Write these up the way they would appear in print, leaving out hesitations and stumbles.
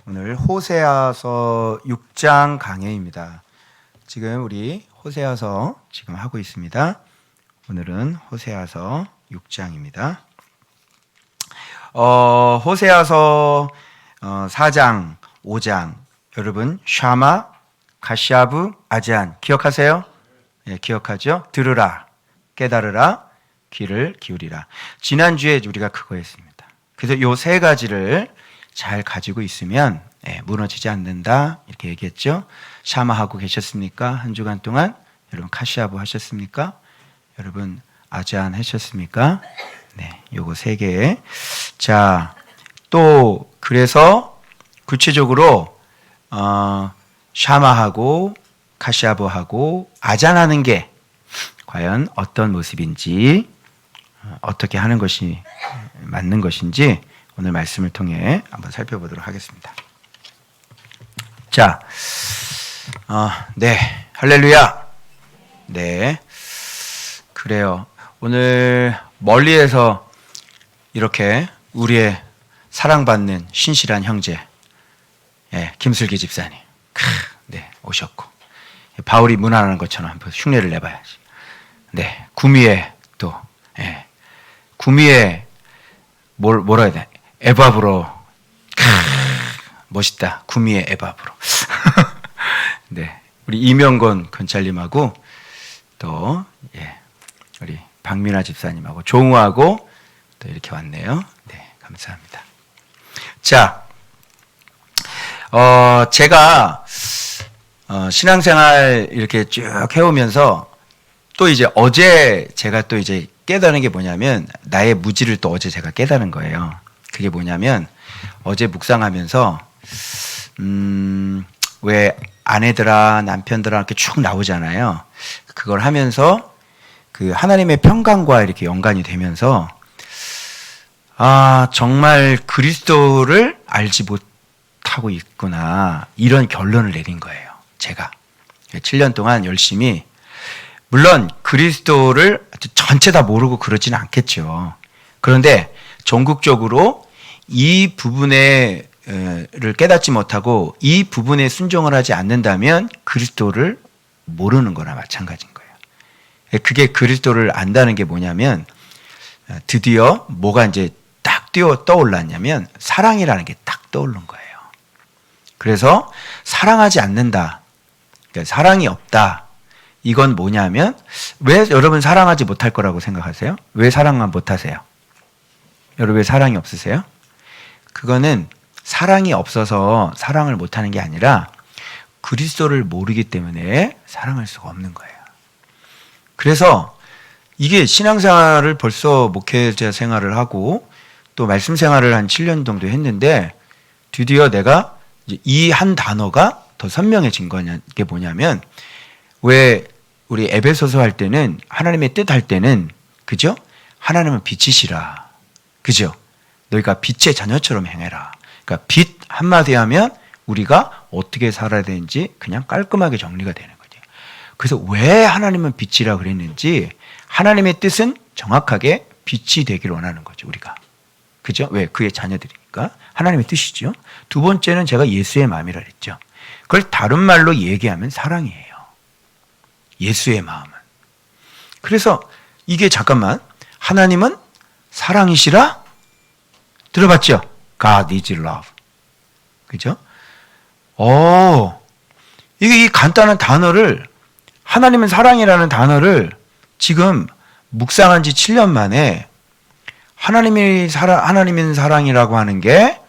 오늘 호세아서 6장 강해입니다. 지금 우리 호세아서 지금 하고 있습니다. 오늘은 호세아서 6장입니다. 호세아서 4장, 5장 여러분 샤마, 가시아브, 아잔 기억하세요? 예, 기억하죠? 들으라, 깨달으라, 귀를 기울이라. 지난주에 우리가 그거 했습니다. 그래서 요 세 가지를 잘 가지고 있으면 무너지지 않는다 이렇게 얘기했죠. 샤마하고 계셨습니까? 한 주간 동안 여러분 카시아부 하셨습니까? 여러분 아잔 하셨습니까? 네, 요거 세 개. 자, 또 그래서 구체적으로 샤마하고 카시아부하고 아잔하는 게 과연 어떤 모습인지, 어떻게 하는 것이 맞는 것인지 오늘 말씀을 통해 한번 살펴보도록 하겠습니다. 자, 네, 할렐루야. 네, 그래요. 오늘 멀리에서 이렇게 우리의 사랑받는 신실한 형제, 김슬기 집사님, 네, 오셨고 바울이 문안하는 것처럼 한번 흉내를 내봐야지. 네, 구미에 또, 구미에 뭐라 해야 돼? 에바브로. 멋있다. 구미의 에바브로. 네, 우리 이명건 건찰님하고 또 우리 박민아 집사님하고 종우하고 또 이렇게 왔네요. 네, 감사합니다. 자, 제가 신앙생활 이렇게 쭉 해오면서 또 이제 어제 제가 또 이제 깨달은 게 뭐냐면 나의 무지를 또 어제 제가 깨달은 거예요. 그게 뭐냐면 어제 묵상하면서 왜 아내들아 남편들아 이렇게 쭉 나오잖아요. 그걸 하면서 그 하나님의 평강과 이렇게 연관이 되면서 정말 그리스도를 알지 못하고 있구나 이런 결론을 내린 거예요. 제가 7년 동안 열심히, 물론 그리스도를 전체 다 모르고 그러지는 않겠죠. 그런데 전국적으로 이 부분을 깨닫지 못하고 이 부분에 순종을 하지 않는다면 그리스도를 모르는 거나 마찬가지인 거예요. 그게 그리스도를 안다는 게 뭐냐면 드디어 뭐가 이제 딱 떠올랐냐면 사랑이라는 게 딱 떠오른 거예요. 그래서 사랑하지 않는다, 그러니까 사랑이 없다, 이건 뭐냐면 왜 여러분 사랑하지 못할 거라고 생각하세요? 왜 사랑만 못하세요? 여러분 왜 사랑이 없으세요? 그거는 사랑이 없어서 사랑을 못하는 게 아니라 그리스도를 모르기 때문에 사랑할 수가 없는 거예요. 그래서 이게 신앙생활을 벌써 목회자 생활을 하고 또 말씀 생활을 한 7년 정도 했는데 드디어 내가 이 한 단어가 더 선명해진 게 뭐냐면, 왜 우리 에베소서 할 때는 하나님의 뜻 할 때는 그죠? 하나님은 빛이시라, 그죠? 너희가 빛의 자녀처럼 행해라. 그러니까 빛 한마디 하면 우리가 어떻게 살아야 되는지 그냥 깔끔하게 정리가 되는 거죠. 그래서 왜 하나님은 빛이라 그랬는지, 하나님의 뜻은 정확하게 빛이 되기를 원하는 거죠, 우리가. 그죠? 왜? 그의 자녀들이니까. 하나님의 뜻이죠. 두 번째는 제가 예수의 마음이라 그랬죠. 그걸 다른 말로 얘기하면 사랑이에요. 예수의 마음은. 그래서 이게 잠깐만, 하나님은 사랑이시라? 들어봤죠? God is love. 그죠? 이게 이 간단한 단어를, 하나님은 사랑이라는 단어를 지금 묵상한 지 7년 만에 하나님은 사랑이라고 하는 게,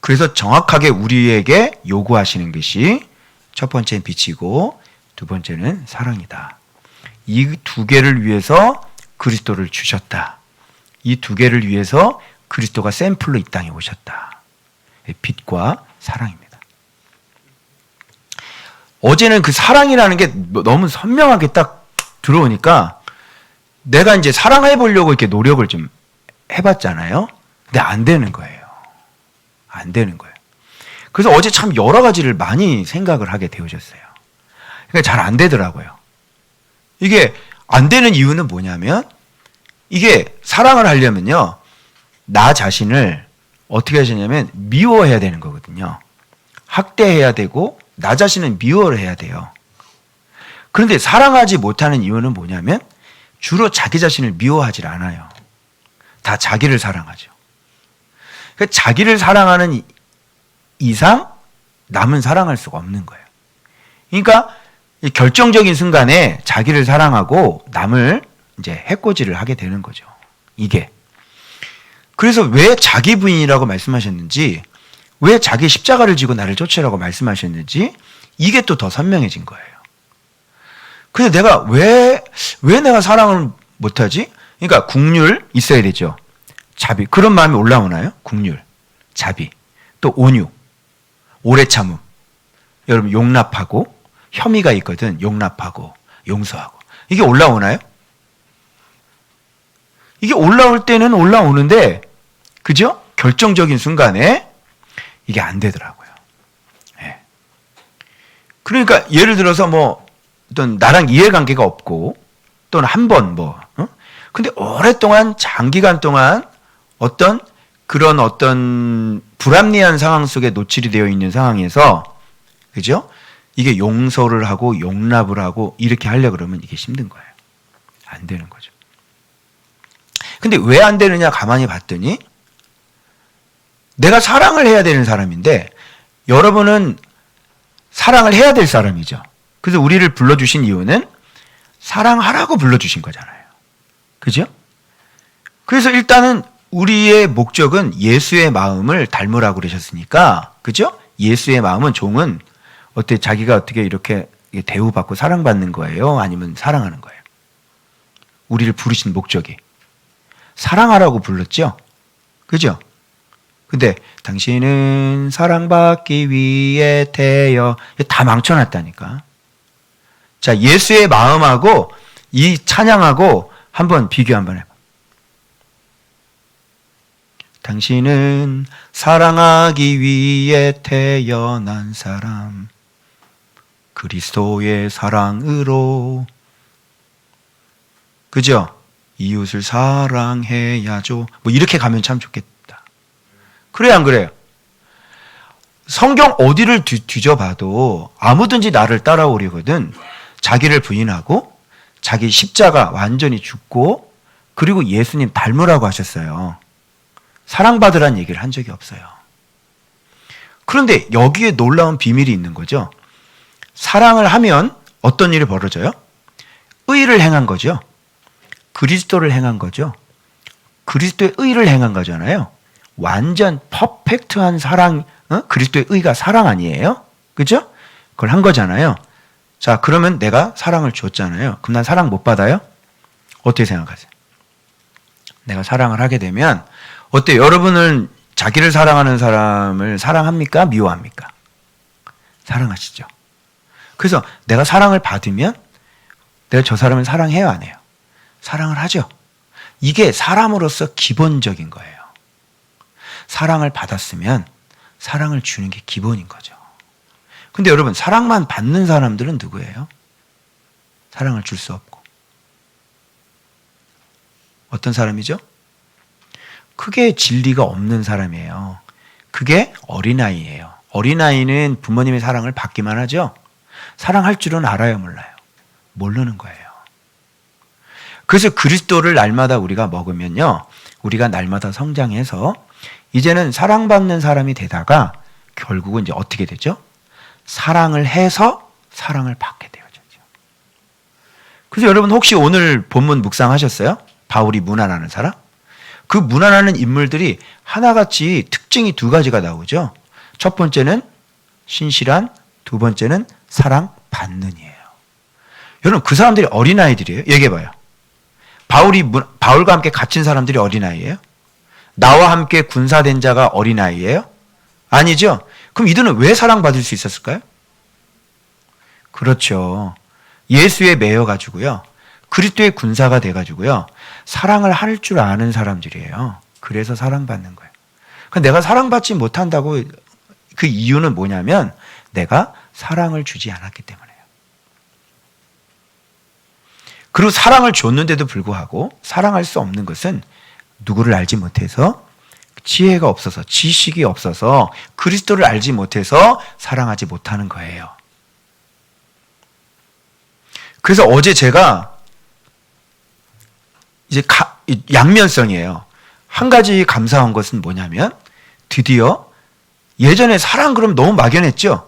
그래서 정확하게 우리에게 요구하시는 것이 첫 번째는 빛이고 두 번째는 사랑이다. 이 두 개를 위해서 그리스도를 주셨다. 이 두 개를 위해서 그리스도가 샘플로 이 땅에 오셨다. 빛과 사랑입니다. 어제는 그 사랑이라는 게 너무 선명하게 딱 들어오니까 내가 이제 사랑해 보려고 이렇게 노력을 좀 해봤잖아요. 근데 안 되는 거예요. 안 되는 거예요. 그래서 어제 참 여러 가지를 많이 생각을 하게 되어졌어요. 그러니까 잘 안 되더라고요. 이게 안 되는 이유는 뭐냐면, 이게 사랑을 하려면요, 나 자신을 어떻게 하시냐면 미워해야 되는 거거든요. 학대해야 되고 나 자신은 미워해야 돼요. 그런데 사랑하지 못하는 이유는 뭐냐면 주로 자기 자신을 미워하질 않아요. 다 자기를 사랑하죠. 그러니까 자기를 사랑하는 이상 남은 사랑할 수가 없는 거예요. 그러니까 결정적인 순간에 자기를 사랑하고 남을 이제 해코지를 하게 되는 거죠. 이게. 그래서 왜 자기 부인이라고 말씀하셨는지, 왜 자기 십자가를 지고 나를 쫓으라고 말씀하셨는지 이게 또 더 선명해진 거예요. 그래서 내가 왜 내가 사랑을 못하지? 그러니까 국률 있어야 되죠. 자비. 그런 마음이 올라오나요? 국률, 자비, 또 온유, 오래 참음. 여러분 용납하고, 혐의가 있거든. 용납하고 용서하고. 이게 올라오나요? 이게 올라올 때는 올라오는데, 그죠? 결정적인 순간에 이게 안 되더라고요. 네. 그러니까 예를 들어서 뭐 어떤 나랑 이해관계가 없고 또는 한 번 뭐, 근데 오랫동안 장기간 동안 어떤 그런 어떤 불합리한 상황 속에 노출이 되어 있는 상황에서, 그죠? 이게 용서를 하고 용납을 하고 이렇게 하려고 그러면 이게 힘든 거예요. 안 되는 거죠. 근데 왜 안 되느냐 가만히 봤더니 내가 사랑을 해야 되는 사람인데 여러분은 사랑을 해야 될 사람이죠. 그래서 우리를 불러주신 이유는 사랑하라고 불러주신 거잖아요. 그죠? 그래서 일단은 우리의 목적은 예수의 마음을 닮으라고 그러셨으니까, 그죠? 예수의 마음은 종은 어때 자기가 어떻게 이렇게 대우받고 사랑받는 거예요? 아니면 사랑하는 거예요? 우리를 부르신 목적이 사랑하라고 불렀죠? 그죠? 근데 당신은 사랑받기 위해 태어, 다 망쳐놨다니까. 자, 예수의 마음하고 이 찬양하고 한번 비교 한번 해봐. 당신은 사랑하기 위해 태어난 사람, 그리스도의 사랑으로, 그죠? 이웃을 사랑해야죠. 뭐 이렇게 가면 참 좋겠다. 그래요, 안 그래요? 성경 어디를 뒤져봐도 아무든지 나를 따라오려거든 자기를 부인하고 자기 십자가 완전히 죽고, 그리고 예수님 닮으라고 하셨어요. 사랑받으란 얘기를 한 적이 없어요. 그런데 여기에 놀라운 비밀이 있는 거죠. 사랑을 하면 어떤 일이 벌어져요? 의를 행한 거죠. 그리스도를 행한 거죠. 그리스도의 의를 행한 거잖아요. 완전 퍼펙트한 사랑, 그리스도의 의가 사랑 아니에요? 그죠? 그걸 한 거잖아요. 자, 그러면 내가 사랑을 줬잖아요. 그럼 난 사랑 못 받아요? 어떻게 생각하세요? 내가 사랑을 하게 되면 어때요? 여러분은 자기를 사랑하는 사람을 사랑합니까? 미워합니까? 사랑하시죠. 그래서 내가 사랑을 받으면 내가 저 사람을 사랑해요, 안 해요? 사랑을 하죠. 이게 사람으로서 기본적인 거예요. 사랑을 받았으면 사랑을 주는 게 기본인 거죠. 근데 여러분, 사랑만 받는 사람들은 누구예요? 사랑을 줄 수 없고. 어떤 사람이죠? 크게 진리가 없는 사람이에요. 그게 어린아이예요. 어린아이는 부모님의 사랑을 받기만 하죠. 사랑할 줄은 알아요, 몰라요? 모르는 거예요. 그래서 그리스도를 날마다 우리가 먹으면요, 우리가 날마다 성장해서 이제는 사랑받는 사람이 되다가 결국은 이제 어떻게 되죠? 사랑을 해서 사랑을 받게 되어지죠. 그래서 여러분 혹시 오늘 본문 묵상하셨어요? 바울이 문안하는 사람? 그 문안하는 인물들이 하나같이 특징이 두 가지가 나오죠. 첫 번째는 신실한, 두 번째는 사랑받는이에요. 여러분 그 사람들이 어린아이들이에요? 얘기해봐요. 바울과 함께 갇힌 사람들이 어린아이예요? 나와 함께 군사된 자가 어린아이예요? 아니죠. 그럼 이들은 왜 사랑받을 수 있었을까요? 그렇죠. 예수에 매여가지고요, 그리스도의 군사가 돼가지고요, 사랑을 할 줄 아는 사람들이에요. 그래서 사랑받는 거예요. 그러니까 내가 사랑받지 못한다고 그 이유는 뭐냐면 내가 사랑을 주지 않았기 때문이에요. 그리고 사랑을 줬는데도 불구하고 사랑할 수 없는 것은 누구를 알지 못해서 지혜가 없어서, 지식이 없어서, 그리스도를 알지 못해서 사랑하지 못하는 거예요. 그래서 어제 제가 이제 양면성이에요. 한 가지 감사한 것은 뭐냐면 드디어 예전에 사랑 그럼 너무 막연했죠.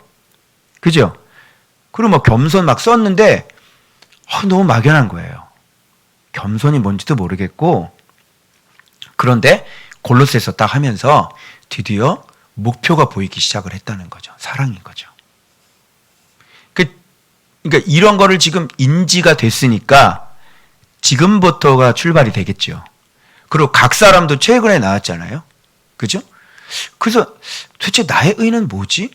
그죠? 그리고 뭐 겸손 막 썼는데 너무 막연한 거예요. 겸손이 뭔지도 모르겠고, 그런데 골로새서 딱 하면서 드디어 목표가 보이기 시작을 했다는 거죠. 사랑인 거죠. 그러니까 이런 거를 지금 인지가 됐으니까 지금부터가 출발이 되겠죠. 그리고 각 사람도 최근에 나왔잖아요. 그죠? 그래서 도대체 나의 의는 뭐지?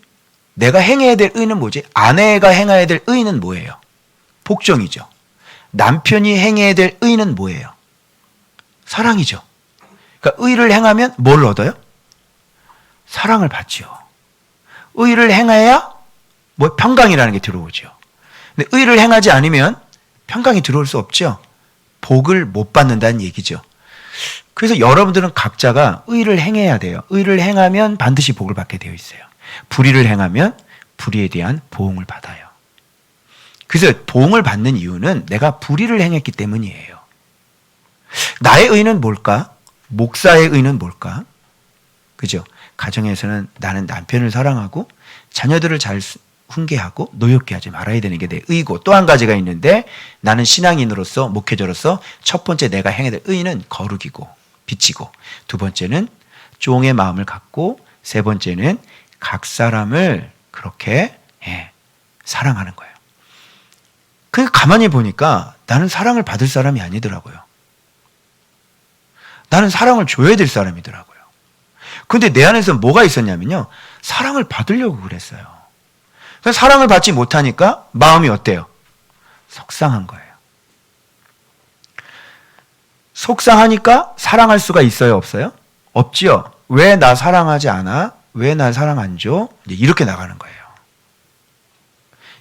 내가 행해야 될 의는 뭐지? 아내가 행해야 될 의는 뭐예요? 복종이죠. 남편이 행해야 될 의는 뭐예요? 사랑이죠. 그러니까 의를 행하면 뭘 얻어요? 사랑을 받지요. 의를 행해야 뭐 평강이라는 게 들어오죠. 근데 의를 행하지 않으면 평강이 들어올 수 없죠. 복을 못 받는다는 얘기죠. 그래서 여러분들은 각자가 의를 행해야 돼요. 의를 행하면 반드시 복을 받게 되어 있어요. 불의를 행하면 불의에 대한 보응을 받아요. 그래서 보응을 받는 이유는 내가 불의를 행했기 때문이에요. 나의 의는 뭘까? 목사의 의는 뭘까? 그죠? 가정에서는 나는 남편을 사랑하고 자녀들을 잘 훈계하고 노엽게 하지 말아야 되는 게 내 의고, 또 한 가지가 있는데 나는 신앙인으로서, 목회자로서 첫 번째 내가 행해야 될 의는 거룩이고 비치고, 두 번째는 종의 마음을 갖고, 세 번째는 각 사람을 그렇게 사랑하는 거예요. 그러니까 가만히 보니까 나는 사랑을 받을 사람이 아니더라고요. 나는 사랑을 줘야 될 사람이더라고요. 근데 내 안에서 뭐가 있었냐면요, 사랑을 받으려고 그랬어요. 그래서 사랑을 받지 못하니까 마음이 어때요? 속상한 거예요. 속상하니까 사랑할 수가 있어요, 없어요? 없지요. 왜 나 사랑하지 않아? 왜 나 사랑 안 줘? 이렇게 나가는 거예요.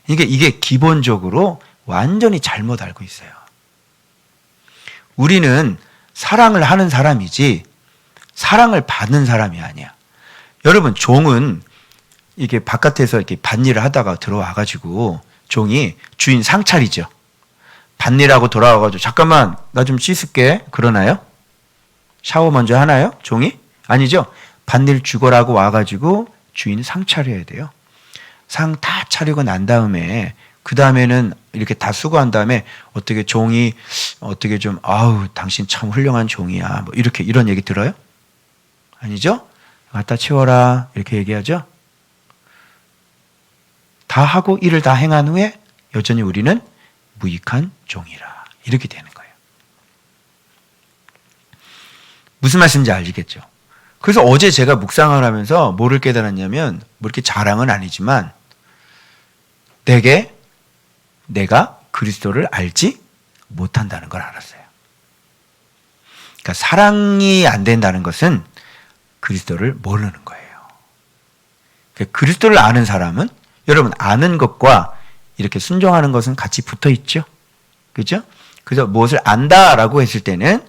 이게 기본적으로 완전히 잘못 알고 있어요. 우리는 사랑을 하는 사람이지 사랑을 받는 사람이 아니야. 여러분, 종은 이게 바깥에서 이렇게 밭일을 하다가 들어와가지고 종이 주인 상차리죠. 밭일하고 돌아와가지고 잠깐만 나 좀 씻을게 그러나요? 샤워 먼저 하나요? 종이? 아니죠. 밭일 죽어라고 와가지고 주인 상 차려야 돼요. 상 다 차리고 난 다음에 그 다음에는 이렇게 다 수고한 다음에 어떻게 종이 어떻게 좀 아우 당신 참 훌륭한 종이야 뭐 이렇게 이런 얘기 들어요? 아니죠? 갖다 치워라 이렇게 얘기하죠. 다 하고 일을 다 행한 후에 여전히 우리는 무익한 종이라 이렇게 되는 거예요. 무슨 말씀인지 알겠죠? 그래서 어제 제가 묵상을 하면서 뭐를 깨달았냐면 뭐 이렇게 자랑은 아니지만 내가 그리스도를 알지 못한다는 걸 알았어요. 그러니까 사랑이 안 된다는 것은 그리스도를 모르는 거예요. 그러니까 그리스도를 아는 사람은 여러분 아는 것과 이렇게 순종하는 것은 같이 붙어 있죠. 그죠? 그래서 무엇을 안다라고 했을 때는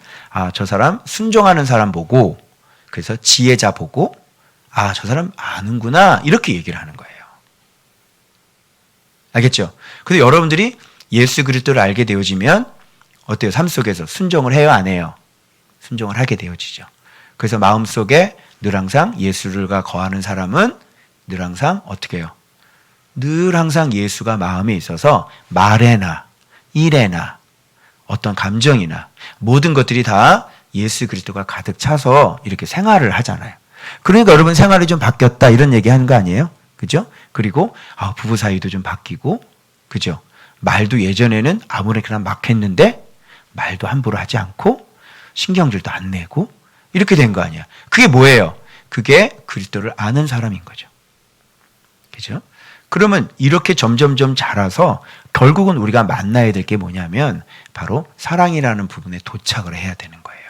저 사람 순종하는 사람 보고 그래서 지혜자 보고 저 사람 아는구나 이렇게 얘기를 하는 거예요. 알겠죠? 근데 여러분들이 예수 그리스도를 알게 되어지면 어때요? 삶 속에서 순종을 해요? 안 해요? 순종을 하게 되어지죠. 그래서 마음속에 늘 항상 예수가 거하는 사람은 늘 항상 어떻게 해요? 늘 항상 예수가 마음에 있어서 말에나 일에나 어떤 감정이나 모든 것들이 다 예수 그리스도가 가득 차서 이렇게 생활을 하잖아요. 그러니까 여러분 생활이 좀 바뀌었다 이런 얘기 하는 거 아니에요? 그죠? 그리고 부부 사이도 좀 바뀌고 그죠? 말도 예전에는 아무렇게나 막 했는데 말도 함부로 하지 않고 신경질도 안 내고 이렇게 된 거 아니야. 그게 뭐예요? 그게 그리스도를 아는 사람인 거죠. 그죠? 그러면 이렇게 점점점 자라서 결국은 우리가 만나야 될 게 뭐냐면 바로 사랑이라는 부분에 도착을 해야 되는 거예요.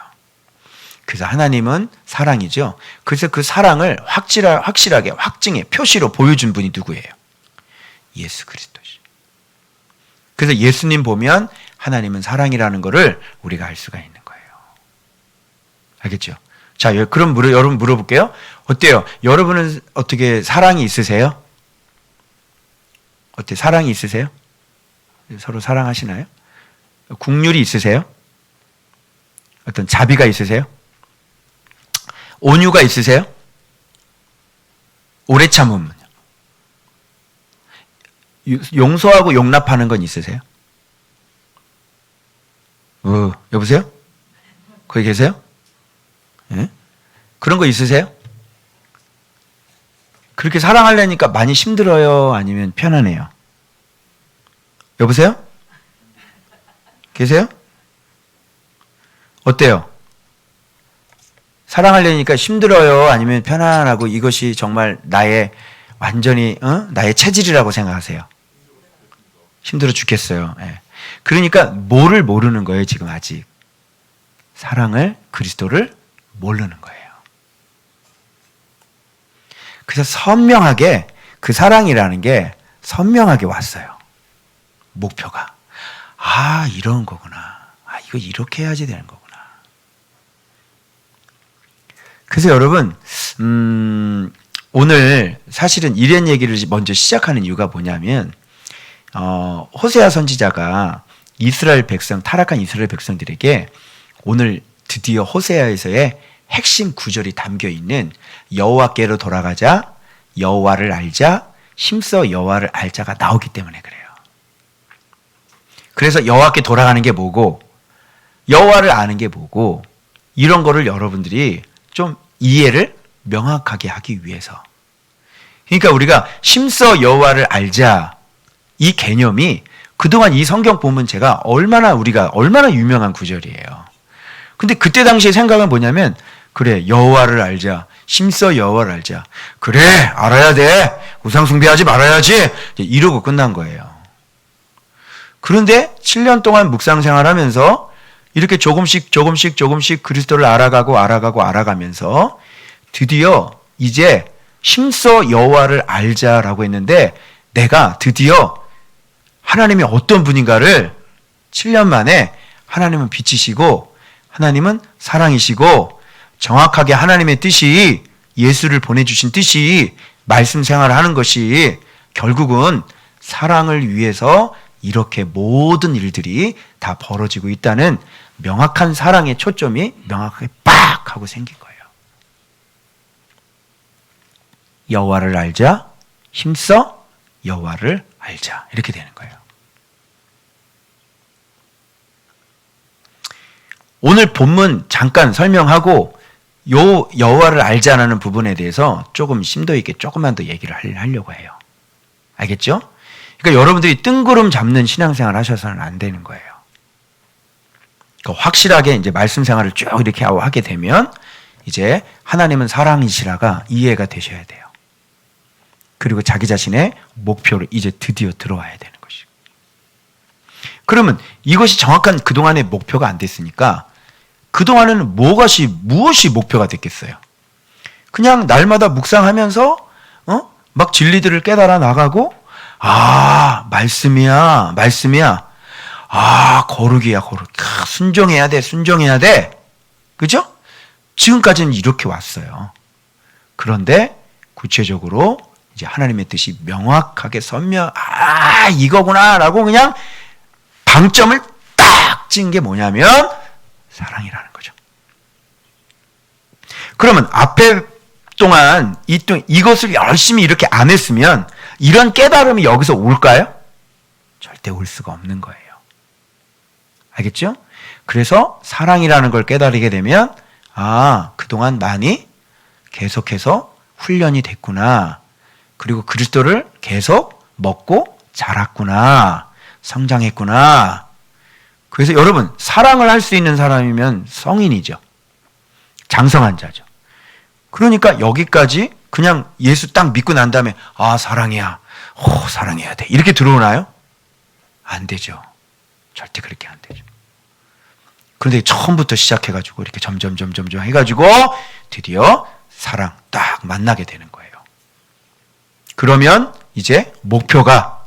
그래서 하나님은 사랑이죠. 그래서 그 사랑을 확실하게 확증의 표시로 보여준 분이 누구예요? 예수 그리스도죠. 그래서 예수님 보면 하나님은 사랑이라는 것을 우리가 알 수가 있는 거예요. 알겠죠? 자, 그럼 여러분 물어볼게요. 어때요? 여러분은 어떻게 사랑이 있으세요? 어때? 사랑이 있으세요? 서로 사랑하시나요? 국률이 있으세요? 어떤 자비가 있으세요? 온유가 있으세요? 오래 참음. 용서하고 용납하는 건 있으세요? 여보세요? 거기 계세요? 예? 그런 거 있으세요? 그렇게 사랑하려니까 많이 힘들어요? 아니면 편안해요? 여보세요? 계세요? 어때요? 사랑하려니까 힘들어요? 아니면 편안하고 이것이 정말 나의 완전히 나의 체질이라고 생각하세요? 힘들어 죽겠어요. 예. 그러니까 뭐를 모르는 거예요, 지금 아직. 사랑을, 그리스도를 모르는 거예요. 그래서 선명하게 그 사랑이라는 게 선명하게 왔어요. 목표가. 아, 이런 거구나. 아, 이거 이렇게 해야지 되는 거구나. 그래서 여러분, 오늘 사실은 이런 얘기를 먼저 시작하는 이유가 뭐냐면, 호세아 선지자가 이스라엘 백성, 타락한 이스라엘 백성들에게 오늘 드디어 호세아에서의 핵심 구절이 담겨 있는 여호와께로 돌아가자, 여호와를 알자, 힘써 여호와를 알자가 나오기 때문에 그래요. 그래서 여호와께 돌아가는 게 뭐고, 여호와를 아는 게 뭐고, 이런 거를 여러분들이 좀 이해를 명확하게 하기 위해서. 그러니까 우리가 힘써 여호와를 알자, 이 개념이 그동안 이 성경 보면 우리가 얼마나 유명한 구절이에요. 근데 그때 당시의 생각은 뭐냐면, 그래, 여호와를 알자, 힘써 여호와를 알자. 그래, 알아야 돼. 우상 숭배하지 말아야지. 이러고 끝난 거예요. 그런데 7년 동안 묵상 생활하면서 이렇게 조금씩 그리스도를 알아가면서 드디어 이제 힘써 여호와를 알자라고 했는데, 내가 드디어 하나님이 어떤 분인가를 7년 만에, 하나님은 빛이시고 하나님은 사랑이시고 정확하게 하나님의 뜻이, 예수를 보내주신 뜻이 말씀 생활을 하는 것이 결국은 사랑을 위해서 이렇게 모든 일들이 다 벌어지고 있다는 명확한 사랑의 초점이 명확하게 빡 하고 생긴 거예요. 여호와를 알자, 힘써 여호와를 알자, 이렇게 되는 거예요. 오늘 본문 잠깐 설명하고 여호와를 알자라는 부분에 대해서 조금 심도 있게 조금만 더 얘기를 하려고 해요. 알겠죠? 그러니까 여러분들이 뜬구름 잡는 신앙생활 하셔서는 안 되는 거예요. 그러니까 확실하게 이제 말씀 생활을 쭉 이렇게 하게 되면 이제 하나님은 사랑이시라가 이해가 되셔야 돼요. 그리고 자기 자신의 목표를 이제 드디어 들어와야 되는 것이고. 그러면 이것이 정확한 그동안의 목표가 안 됐으니까 그동안에는 무엇이 목표가 됐겠어요? 그냥 날마다 묵상하면서 막 진리들을 깨달아 나가고, 아, 말씀이야. 아, 거룩이야. 순종해야 돼. 그죠? 지금까지는 이렇게 왔어요. 그런데 구체적으로 이제 하나님의 뜻이 명확하게 이거구나라고 그냥 방점을 딱 찍은 게 뭐냐면 사랑이라는 거죠. 그러면 앞에 동안 이것을 열심히 이렇게 안 했으면 이런 깨달음이 여기서 올까요? 절대 올 수가 없는 거예요. 알겠죠? 그래서 사랑이라는 걸 깨달게 되면, 아, 그동안 많이 계속해서 훈련이 됐구나. 그리고 그리스도를 계속 먹고 자랐구나. 성장했구나. 그래서 여러분, 사랑을 할 수 있는 사람이면 성인이죠. 장성한 자죠. 그러니까 여기까지 그냥 예수 딱 믿고 난 다음에, 아, 사랑이야. 사랑해야 돼. 이렇게 들어오나요? 안 되죠. 절대 그렇게 안 되죠. 그런데 처음부터 시작해가지고 이렇게 점점 해가지고 드디어 사랑 딱 만나게 되는 거예요. 그러면 이제 목표가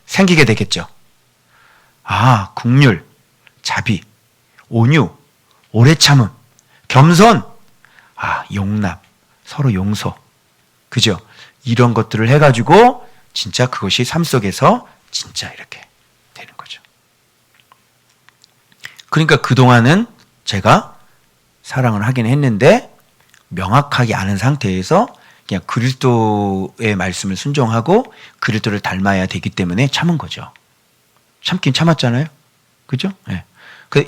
생기게 되겠죠. 아, 긍휼, 자비, 온유, 오래 참음, 겸손. 용납, 서로 용서. 그죠? 이런 것들을 해가지고 진짜 그것이 삶 속에서 진짜 이렇게 되는 거죠. 그러니까 그동안은 제가 사랑을 하긴 했는데 명확하게 아는 상태에서 그냥 그리스도의 말씀을 순종하고 그리스도를 닮아야 되기 때문에 참은 거죠. 참긴 참았잖아요. 그죠? 네.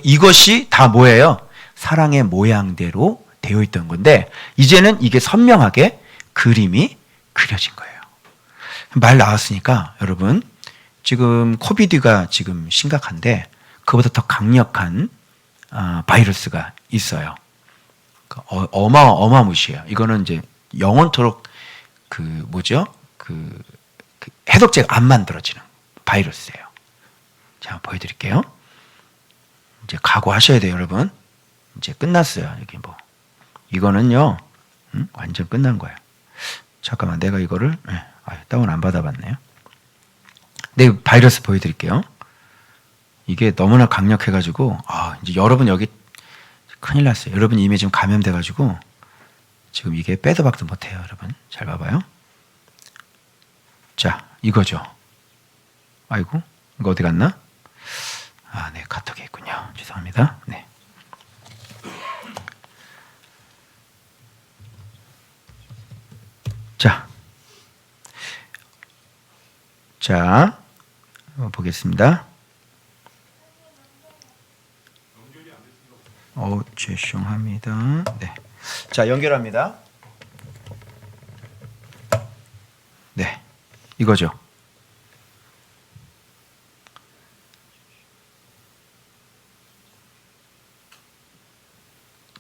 이것이 다 뭐예요? 사랑의 모양대로 되어 있던 건데 이제는 이게 선명하게 그림이 그려진 거예요. 말 나왔으니까 여러분 지금 코비드가 지금 심각한데 그보다 더 강력한 바이러스가 있어요. 어마무시해요. 이거는 이제 영원토록 그 해독제가 안 만들어지는 바이러스예요. 자, 보여드릴게요. 이제 각오하셔야 돼요, 여러분. 이제 끝났어요. 여기 이거는요, 완전 끝난 거예요. 잠깐만, 내가 이거를 다운 안 받아봤네요. 네, 바이러스 보여드릴게요. 이게 너무나 강력해가지고 이제 여러분 여기 큰일 났어요. 여러분 이미 지금 감염돼가지고 지금 이게 빼도 박도 못해요. 여러분 잘 봐봐요. 자, 이거죠. 아이고, 이거 어디 갔나? 네, 카톡에 있군요. 죄송합니다. 네. 자, 보겠습니다. 죄송합니다. 네. 자, 연결합니다. 네. 이거죠.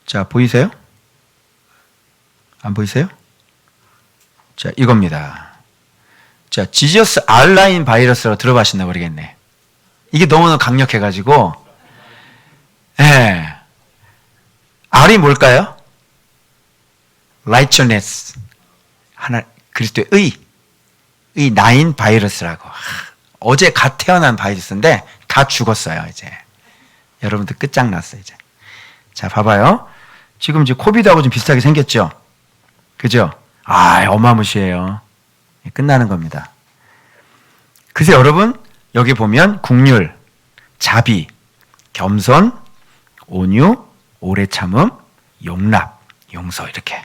자, 보이세요? 안 보이세요? 자, 이겁니다. 자, 지저스 알라인 바이러스로 들어가신다 모르겠네. 이게 너무나 강력해가지고, R이 뭘까요? righteousness. 그리스도의 의 나인 바이러스라고. 어제 갓 태어난 바이러스인데 다 죽었어요, 이제. 여러분들 끝장났어요, 이제. 자, 봐봐요. 지금 이제 코비드하고 좀 비슷하게 생겼죠? 그죠? 어마무시해요. 끝나는 겁니다. 그래서 여러분, 여기 보면 국률, 자비, 겸손, 온유, 오래 참음, 용납, 용서 이렇게.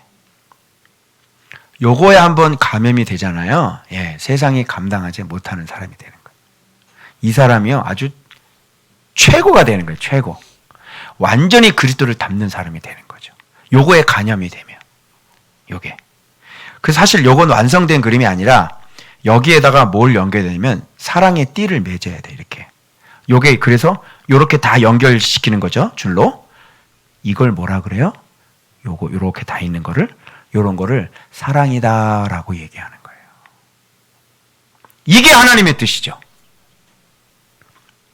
요거에 한번 감염이 되잖아요. 세상이 감당하지 못하는 사람이 되는 거예요. 이 사람이요, 아주 최고가 되는 거예요. 최고. 완전히 그리스도를 닮는 사람이 되는 거죠. 요거에 간염이 되면. 요게. 그 사실 요건 완성된 그림이 아니라 여기에다가 뭘 연결되냐면 사랑의 띠를 맺어야 돼, 이렇게. 요게 그래서 요렇게 다 연결시키는 거죠, 줄로. 이걸 뭐라 그래요? 요렇게 다 있는 거를, 요런 거를 사랑이다라고 얘기하는 거예요. 이게 하나님의 뜻이죠.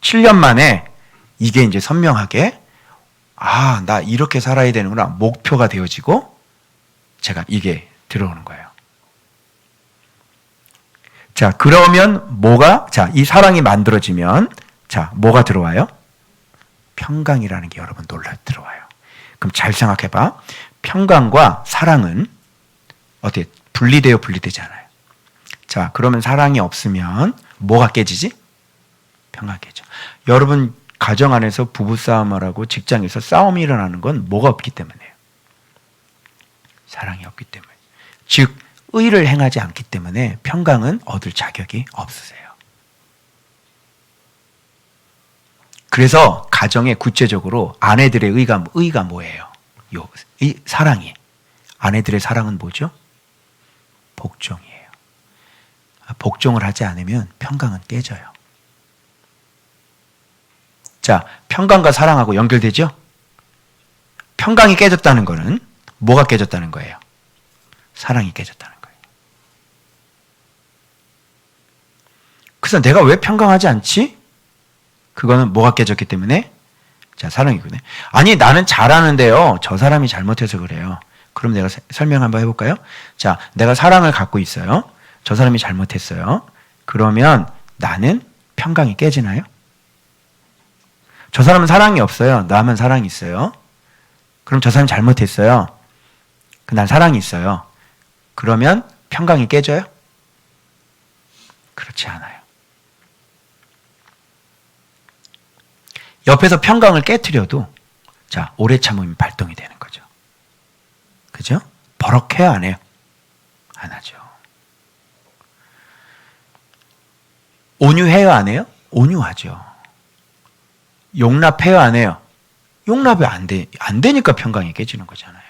7년 만에 이게 이제 선명하게 나 이렇게 살아야 되는구나. 목표가 되어지고 제가 이게 들어오는 거예요. 자, 그러면 이 사랑이 만들어지면 뭐가 들어와요? 평강이라는 게 여러분 들어와요. 그럼 잘 생각해봐. 평강과 사랑은 어떻게 분리돼요? 분리되지 않아요. 자, 그러면 사랑이 없으면 뭐가 깨지지? 평강이 깨져. 여러분 가정 안에서 부부싸움을 하고 직장에서 싸움이 일어나는 건 뭐가 없기 때문에요? 사랑이 없기 때문에. 즉 의를 행하지 않기 때문에 평강은 얻을 자격이 없으세요. 그래서 가정에 구체적으로 아내들의 의가 뭐예요? 이 사랑이. 아내들의 사랑은 뭐죠? 복종이에요. 복종을 하지 않으면 평강은 깨져요. 자, 평강과 사랑하고 연결되죠? 평강이 깨졌다는 거는 뭐가 깨졌다는 거예요? 사랑이 깨졌다는 거예요. 그래서 내가 왜 평강하지 않지? 그거는 뭐가 깨졌기 때문에? 자, 사랑이거든요. 아니, 나는 잘하는데요. 저 사람이 잘못해서 그래요. 그럼 내가 설명 한번 해볼까요? 자, 내가 사랑을 갖고 있어요. 저 사람이 잘못했어요. 그러면 나는 평강이 깨지나요? 저 사람은 사랑이 없어요. 나만 사랑이 있어요. 그럼 저 사람이 잘못했어요. 난 사랑이 있어요. 그러면 평강이 깨져요? 그렇지 않아요. 옆에서 평강을 깨트려도 자, 오래 참음이 발동이 되는 거죠. 그죠? 버럭해요, 안 해요? 안 하죠. 온유해요, 안 해요? 온유하죠. 용납해요, 안 해요? 용납이 안 되니까 평강이 깨지는 거잖아요.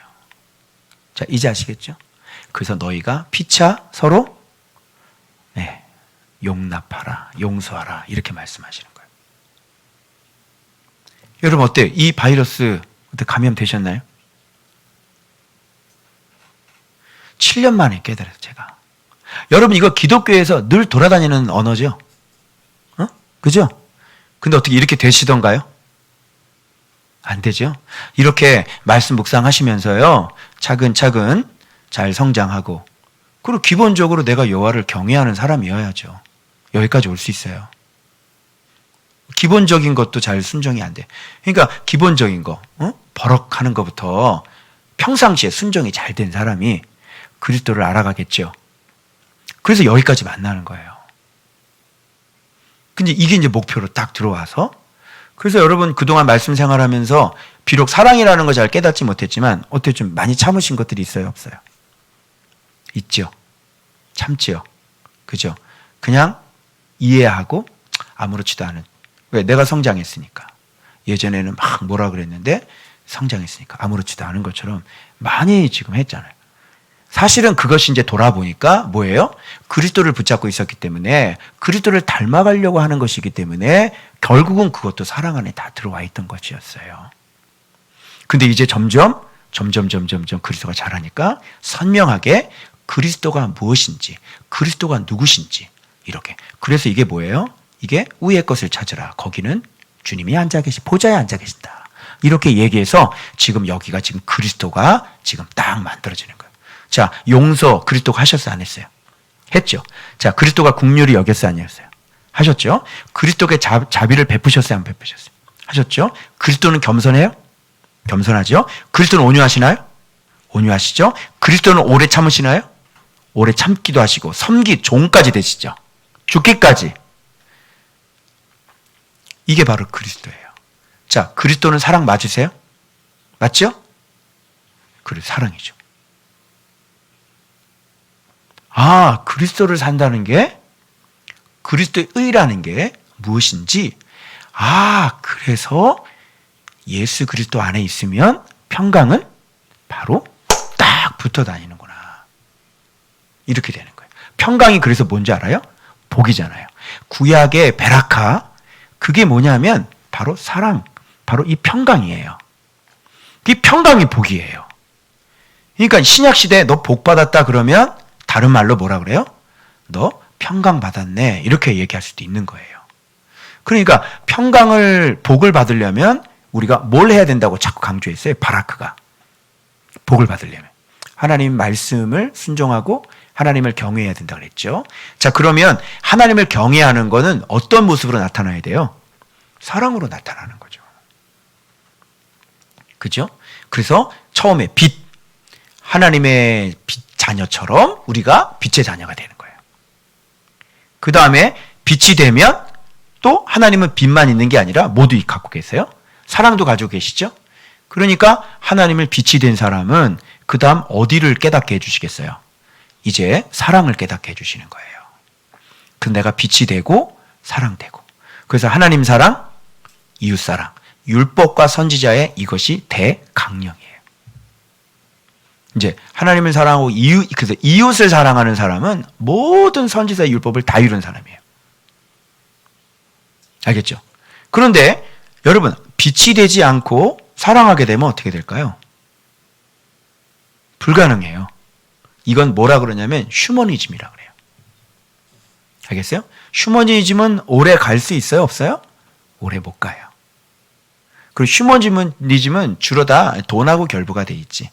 자, 이제 아시겠죠? 그래서 너희가 피차 서로 용납하라, 용서하라 이렇게 말씀하시는 거예요. 여러분 어때요? 이 바이러스 어때 감염되셨나요? 7년 만에 깨달았어요, 제가. 여러분 이거 기독교에서 늘 돌아다니는 언어죠? 그죠? 근데 어떻게 이렇게 되시던가요? 안 되죠? 이렇게 말씀 묵상하시면서요, 차근차근 잘 성장하고, 그리고 기본적으로 내가 여호와를 경외하는 사람이어야죠. 여기까지 올 수 있어요. 기본적인 것도 잘 순종이 안 돼. 그러니까 기본적인 거, 버럭하는 것부터 평상시에 순종이 잘 된 사람이 그리스도를 알아가겠죠. 그래서 여기까지 만나는 거예요. 근데 이게 이제 목표로 딱 들어와서, 그래서 여러분 그동안 말씀 생활하면서 비록 사랑이라는 거 잘 깨닫지 못했지만 어떻게 좀 많이 참으신 것들이 있어요, 없어요? 있죠. 참지요. 그죠? 그냥 이해하고 아무렇지도 않은. 왜? 내가 성장했으니까. 예전에는 막 뭐라 그랬는데 성장했으니까 아무렇지도 않은 것처럼 많이 지금 했잖아요. 사실은 그것이 이제 돌아보니까 뭐예요? 그리스도를 붙잡고 있었기 때문에, 그리스도를 닮아가려고 하는 것이기 때문에 결국은 그것도 사랑 안에 다 들어와 있던 것이었어요. 근데 이제 점점 그리스도가 자라니까 선명하게 그리스도가 무엇인지, 그리스도가 누구신지 이렇게. 그래서 이게 뭐예요? 이게 위의 것을 찾으라. 거기는 주님이 보좌에 앉아 계신다. 이렇게 얘기해서 지금 여기가 지금 그리스도가 지금 딱 만들어지는 거예요. 자, 용서 그리스도가 하셨어요, 안 했어요? 했죠. 자, 그리스도가 긍휼히 여겼어요, 아니었어요? 하셨죠. 그리스도께 자비를 베푸셨어요, 안 베푸셨어요? 하셨죠. 그리스도는 겸손해요? 겸손하죠. 그리스도는 온유하시나요? 온유하시죠. 그리스도는 오래 참으시나요? 오래 참기도 하시고 종까지 되시죠. 죽기까지. 이게 바로 그리스도예요. 자, 그리스도는 사랑 맞으세요? 맞죠? 그래, 사랑이죠. 아, 그리스도를 산다는 게, 그리스도의 의라는 게 무엇인지, 그래서 예수 그리스도 안에 있으면 평강은 바로 딱 붙어 다니는구나. 이렇게 되는 거예요. 평강이 그래서 뭔지 알아요? 복이잖아요. 구약의 베라카, 그게 뭐냐면 바로 사랑, 바로 이 평강이에요. 이 평강이 복이에요. 그러니까 신약시대에 너 복 받았다 그러면 다른 말로 뭐라 그래요? 너 평강 받았네. 이렇게 얘기할 수도 있는 거예요. 그러니까 복을 받으려면 우리가 뭘 해야 된다고 자꾸 강조했어요? 바라크가. 복을 받으려면. 하나님 말씀을 순종하고 하나님을 경외해야 된다 그랬죠. 자, 그러면 하나님을 경외하는 거는 어떤 모습으로 나타나야 돼요? 사랑으로 나타나는 거죠. 그죠? 그래서 처음에 하나님의 자녀처럼 우리가 빛의 자녀가 되는 거예요. 그 다음에 빛이 되면 또 하나님은 빛만 있는 게 아니라 모두 갖고 계세요. 사랑도 가지고 계시죠? 그러니까 하나님을 빛이 된 사람은 그 다음 어디를 깨닫게 해주시겠어요? 이제 사랑을 깨닫게 해주시는 거예요. 그 내가 빛이 되고 사랑되고. 그래서 하나님 사랑, 이웃 사랑, 율법과 선지자의 이것이 대강령이에요. 이제 하나님을 사랑하고 그래서 이웃을 사랑하는 사람은 모든 선지자의 율법을 다 이룬 사람이에요. 알겠죠? 그런데 여러분, 빛이 되지 않고 사랑하게 되면 어떻게 될까요? 불가능해요. 이건 뭐라 그러냐면 휴머니즘이라 그래요. 알겠어요? 휴머니즘은 오래 갈 수 있어요? 없어요? 오래 못 가요. 그리고 휴머니즘은 주로 다 돈하고 결부가 돼 있지.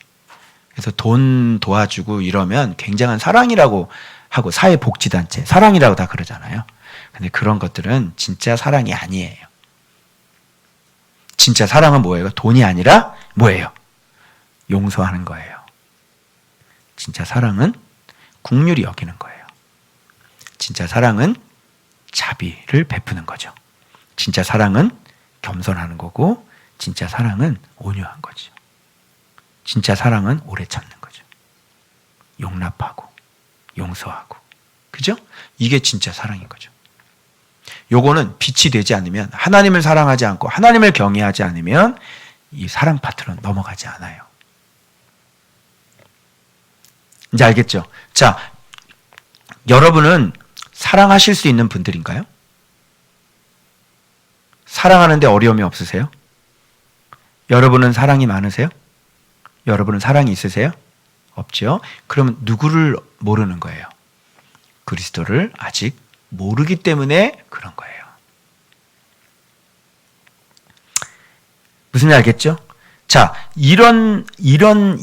그래서 돈 도와주고 이러면 굉장한 사랑이라고 하고, 사회복지단체 사랑이라고 다 그러잖아요. 근데 그런 것들은 진짜 사랑이 아니에요. 진짜 사랑은 뭐예요? 돈이 아니라 뭐예요? 용서하는 거예요. 진짜 사랑은 긍휼히 여기는 거예요. 진짜 사랑은 자비를 베푸는 거죠. 진짜 사랑은 겸손하는 거고, 진짜 사랑은 온유한 거죠. 진짜 사랑은 오래 참는 거죠. 용납하고 용서하고. 그죠? 이게 진짜 사랑인 거죠. 요거는 빛이 되지 않으면, 하나님을 사랑하지 않고 하나님을 경외하지 않으면 이 사랑 파트는 넘어가지 않아요. 이제 알겠죠? 자, 여러분은 사랑하실 수 있는 분들인가요? 사랑하는데 어려움이 없으세요? 여러분은 사랑이 많으세요? 여러분은 사랑이 있으세요? 없죠? 그러면 누구를 모르는 거예요? 그리스도를 아직 모르기 때문에 그런 거예요. 무슨 말 알겠죠? 자, 이런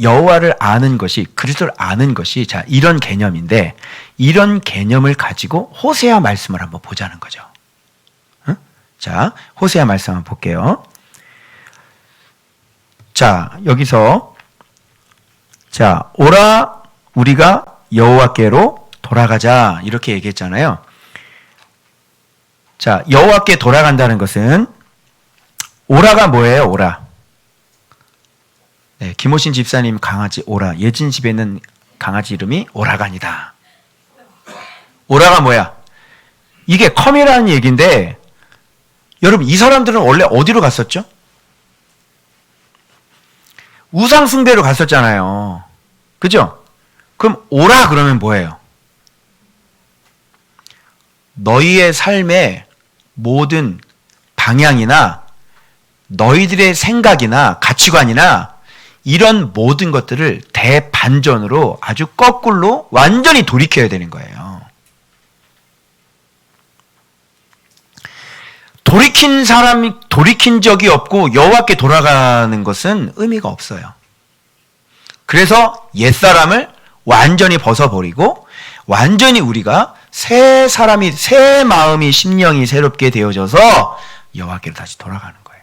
여호와를 아는 것이, 그리스도를 아는 것이, 자, 이런 개념인데, 이런 개념을 가지고 호세아 말씀을 한번 보자는 거죠. 응? 자, 호세아 말씀 한번 볼게요. 자, 여기서, 자, 오라 우리가 여호와께로 돌아가자, 이렇게 얘기했잖아요. 자, 여호와께 돌아간다는 것은, 오라가 뭐예요? 오라. 네, 김호신 집사님 강아지 오라. 예진 집에 있는 강아지 이름이 오라간이다. 오라가 뭐야? 이게 컴이라는 얘기인데, 여러분, 이 사람들은 원래 어디로 갔었죠? 우상숭배로 갔었잖아요. 그죠? 그럼 오라 그러면 뭐예요? 너희의 삶의 모든 방향이나 너희들의 생각이나 가치관이나 이런 모든 것들을 대반전으로 아주 거꾸로 완전히 돌이켜야 되는 거예요. 돌이킨 적이 없고 여호와께 돌아가는 것은 의미가 없어요. 그래서 옛사람을 완전히 벗어버리고 완전히 우리가 새 사람이, 새 마음이, 심령이 새롭게 되어져서 여호와께로 다시 돌아가는 거예요.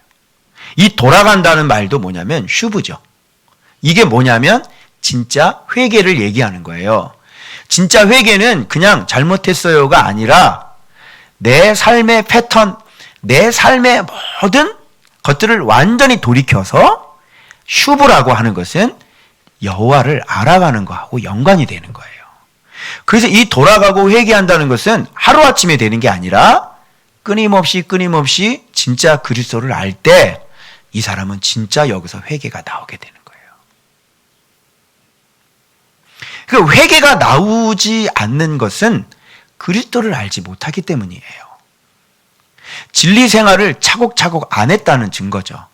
이 돌아간다는 말도 뭐냐면 슈브죠. 이게 뭐냐면 진짜 회개를 얘기하는 거예요. 진짜 회개는 그냥 잘못했어요가 아니라 내 삶의 패턴, 내 삶의 모든 것들을 완전히 돌이켜서, 슈브라고 하는 것은 여호와를 알아가는 거하고 연관이 되는 거예요. 그래서 이 돌아가고 회개한다는 것은 하루아침에 되는 게 아니라 끊임없이 진짜 그리스도를 알 때 이 사람은 진짜 여기서 회개가 나오게 되는 거예요. 그 회개가 나오지 않는 것은 그리스도를 알지 못하기 때문이에요. 진리 생활을 차곡차곡 안 했다는 증거죠.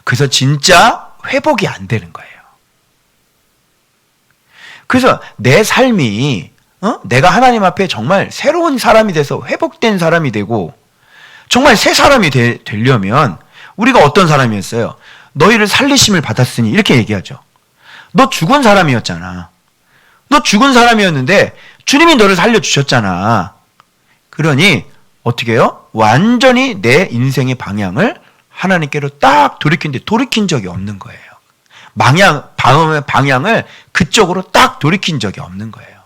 그래서 진짜 회복이 안 되는 거예요. 그래서 내 삶이 내가 하나님 앞에 정말 새로운 사람이 돼서 회복된 사람이 되고 정말 새 사람이 되려면 우리가 어떤 사람이었어요? 너희를 살리심을 받았으니, 이렇게 얘기하죠. 너 죽은 사람이었잖아. 너 죽은 사람이었는데 주님이 너를 살려주셨잖아. 그러니 어떻게 해요? 완전히 내 인생의 방향을 하나님께로 딱 돌이킨 적이 없는 거예요. 방향을 그쪽으로 딱 돌이킨 적이 없는 거예요.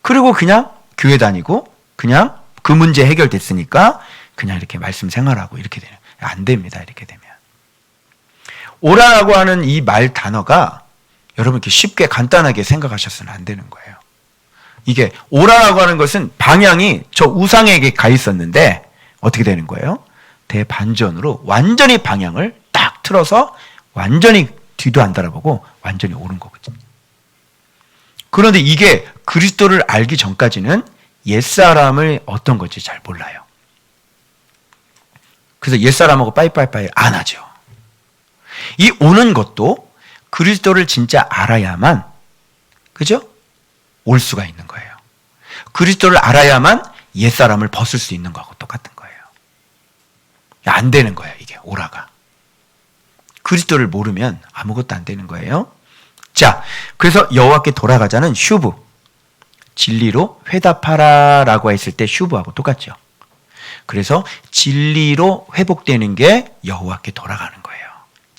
그리고 그냥 교회 다니고 그냥 그 문제 해결됐으니까 그냥 이렇게 말씀 생활하고 이렇게 되는, 안 됩니다. 이렇게 되면. 오라라고 하는 이 말 단어가 여러분 이렇게 쉽게 간단하게 생각하셔서는 안 되는 거예요. 이게 오라라고 하는 것은 방향이 저 우상에게 가 있었는데 어떻게 되는 거예요? 대반전으로 완전히 방향을 딱 틀어서 완전히 뒤도 안 돌아보고 완전히 옳은 거거든요. 그런데 이게 그리스도를 알기 전까지는 옛사람을 어떤 건지 잘 몰라요. 그래서 옛사람하고 빠이빠이빠이 안 하죠. 이 오는 것도 그리스도를 진짜 알아야만, 그죠? 올 수가 있는 거예요. 그리스도를 알아야만 옛사람을 벗을 수 있는 거하고 똑같은 거예요. 안 되는 거예요, 이게 오라가. 그리스도를 모르면 아무것도 안 되는 거예요. 자, 그래서 여호와께 돌아가자는 슈브, 진리로 회답하라라고 했을 때 슈브하고 똑같죠. 그래서 진리로 회복되는 게 여호와께 돌아가는 거예요.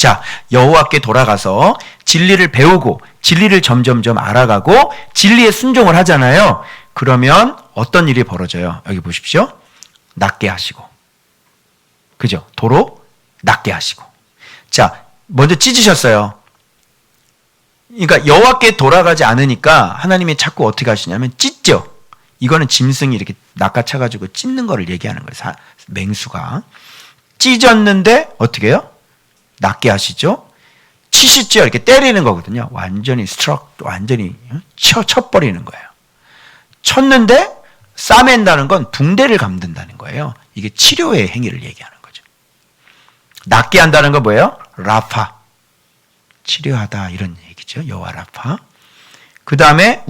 자, 여호와께 돌아가서 진리를 배우고 진리를 점점점 알아가고 진리에 순종을 하잖아요. 그러면 어떤 일이 벌어져요? 여기 보십시오. 낫게 하시고. 그죠? 도로 낫게 하시고. 자, 먼저 찢으셨어요. 그러니까 여호와께 돌아가지 않으니까 하나님이 자꾸 어떻게 하시냐면 찢죠. 이거는 짐승이 이렇게 낚아차가지고 찢는 거를 얘기하는 거예요. 맹수가. 찢었는데 어떻게 해요? 낫게 하시죠. 치시죠. 이렇게 때리는 거거든요. 완전히 완전히 쳐버리는 거예요. 쳤는데 싸맨다는 건 붕대를 감든다는 거예요. 이게 치료의 행위를 얘기하는 거죠. 낫게 한다는 건 뭐예요? 라파. 치료하다 이런 얘기죠. 여호와 라파. 그 다음에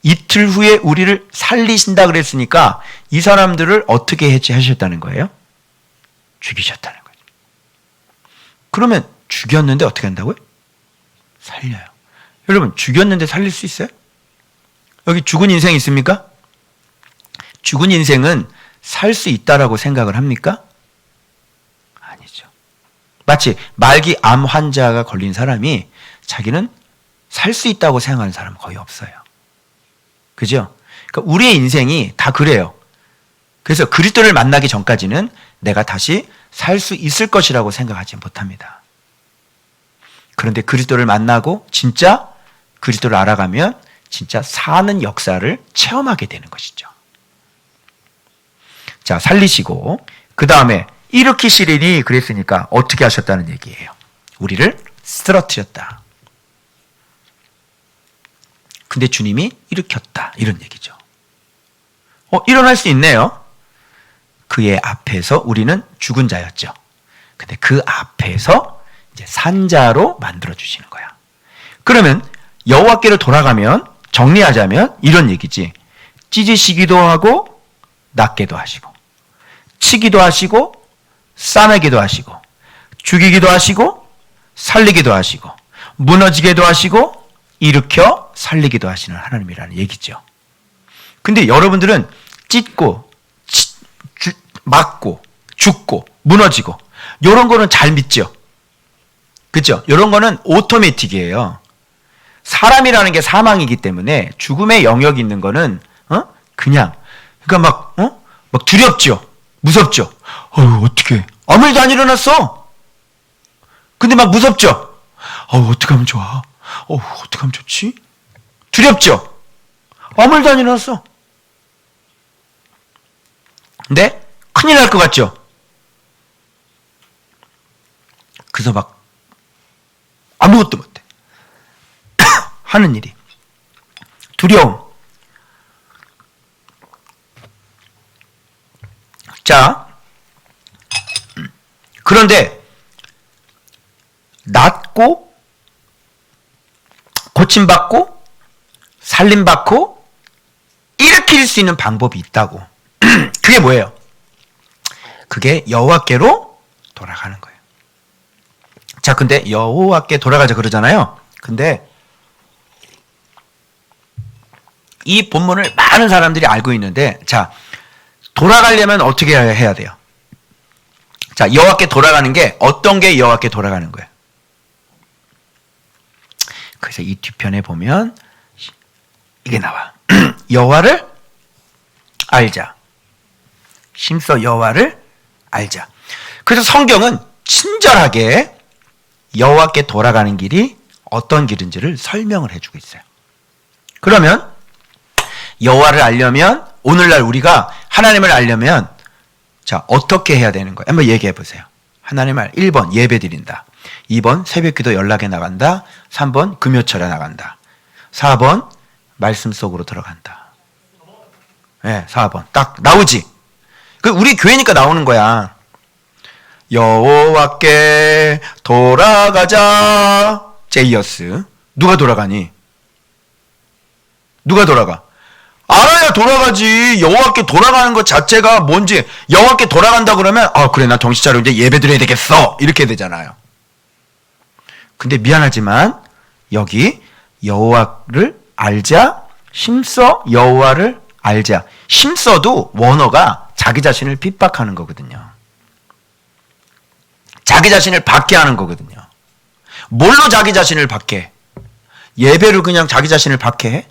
이틀 후에 우리를 살리신다 그랬으니까 이 사람들을 어떻게 해체하셨다는 거예요? 죽이셨다는 거죠. 그러면 죽였는데 어떻게 한다고요? 살려요. 여러분, 죽였는데 살릴 수 있어요? 여기 죽은 인생 있습니까? 죽은 인생은 살 수 있다라고 생각을 합니까? 아니죠. 마치 말기 암 환자가 걸린 사람이 자기는 살 수 있다고 생각하는 사람은 거의 없어요. 그죠? 그러니까 우리의 인생이 다 그래요. 그래서 그리스도를 만나기 전까지는 내가 다시 살 수 있을 것이라고 생각하지 못합니다. 그런데 그리스도를 만나고 진짜 그리스도를 알아가면 진짜 사는 역사를 체험하게 되는 것이죠. 자, 살리시고 그 다음에 일으키시리니 그랬으니까 어떻게 하셨다는 얘기예요. 우리를 쓰러뜨렸다. 근데 주님이 일으켰다. 이런 얘기죠. 일어날 수 있네요. 그의 앞에서 우리는 죽은 자였죠. 근데 그 앞에서 이제 산자로 만들어 주시는 거야. 그러면 여호와께로 돌아가면 정리하자면 이런 얘기지. 찢으시기도 하고 낫게도 하시고 치기도 하시고 싸매기도 하시고 죽이기도 하시고 살리기도 하시고 무너지게도 하시고 일으켜 살리기도 하시는 하나님이라는 얘기죠. 근데 여러분들은 찢고 맞고 죽고 무너지고 이런 거는 잘 믿죠. 그렇죠? 이런 거는 오토매틱이에요. 사람이라는 게 사망이기 때문에 죽음의 영역이 있는 거는 그냥 그러니까 막 두렵죠. 무섭죠. 어떻게 아무 일도 안 일어났어. 근데 막 무섭죠. 어떻게 하면 좋아? 어떻게 하면 좋지? 두렵죠. 아무 일도 안 일어났어. 근데 큰일 날 것 같죠. 그래서 막 아무것도 못해. 하는 일이 두려움. 자, 그런데 낫고 고침받고 살림받고 일으킬 수 있는 방법이 있다고. 그게 뭐예요? 그게 여호와께로 돌아가는 거예요. 자, 근데 여호와께 돌아가자 그러잖아요. 근데 이 본문을 많은 사람들이 알고 있는데, 자, 돌아가려면 어떻게 해야 돼요? 자, 여호와께 돌아가는 게 어떤 게 여호와께 돌아가는 거예요? 그래서 이 뒤편에 보면 이게 나와. 여호와를 알자. 심써 여호와를 알자. 그래서 성경은 친절하게 여호와께 돌아가는 길이 어떤 길인지를 설명을 해주고 있어요. 그러면 여호와를 알려면 오늘날 우리가 하나님을 알려면 자, 어떻게 해야 되는 거예요? 한번 얘기해 보세요. 하나님을 1번 예배 드린다. 2번 새벽기도 연락에 나간다. 3번 금요철에 나간다. 4번 말씀 속으로 들어간다. 네, 4번 딱 나오지. 그 우리 교회니까 나오는 거야. 여호와께 돌아가자. 제이어스. 누가 돌아가니? 누가 돌아가? 알아야 돌아가지. 여호와께 돌아가는 것 자체가 뭔지 여호와께 돌아간다 그러면 그래 나 정신 차리고 이제 예배 드려야 되겠어 이렇게 되잖아요. 근데 미안하지만 여기 여호와를 알자. 심써 여호와를 알자. 심써도 원어가 자기 자신을 핍박하는 거거든요. 자기 자신을 받게 하는 거거든요. 뭘로 자기 자신을 박해? 예배로 그냥 자기 자신을 박해?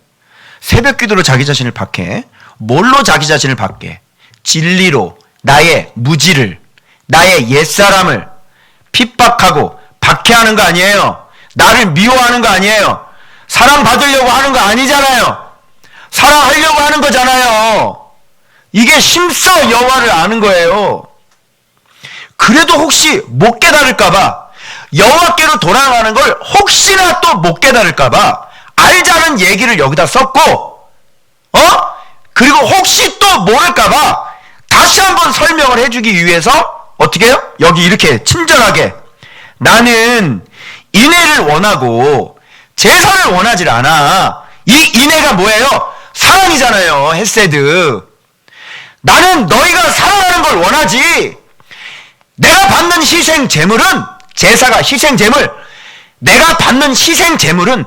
새벽 기도로 자기 자신을 박해? 뭘로 자기 자신을 박해? 진리로 나의 무지를, 나의 옛사람을 핍박하고 박해하는 거 아니에요. 나를 미워하는 거 아니에요. 사랑받으려고 하는 거 아니잖아요. 사랑하려고 하는 거잖아요. 이게 힘써 여호와를 아는 거예요. 그래도 혹시 못 깨달을까봐, 여호와께로 돌아가는 걸 혹시나 또 못 깨달을까봐 알자는 얘기를 여기다 썼고, 그리고 혹시 또 모를까봐 다시 한번 설명을 해주기 위해서 어떻게 해요? 여기 이렇게 친절하게, 나는 인애를 원하고 제사를 원하질 않아. 이 인애가 뭐예요? 사랑이잖아요. 헤세드. 나는 너희가 사랑하는 걸 원하지. 내가 받는 희생 제물은, 제사가 희생 제물, 내가 받는 희생 제물은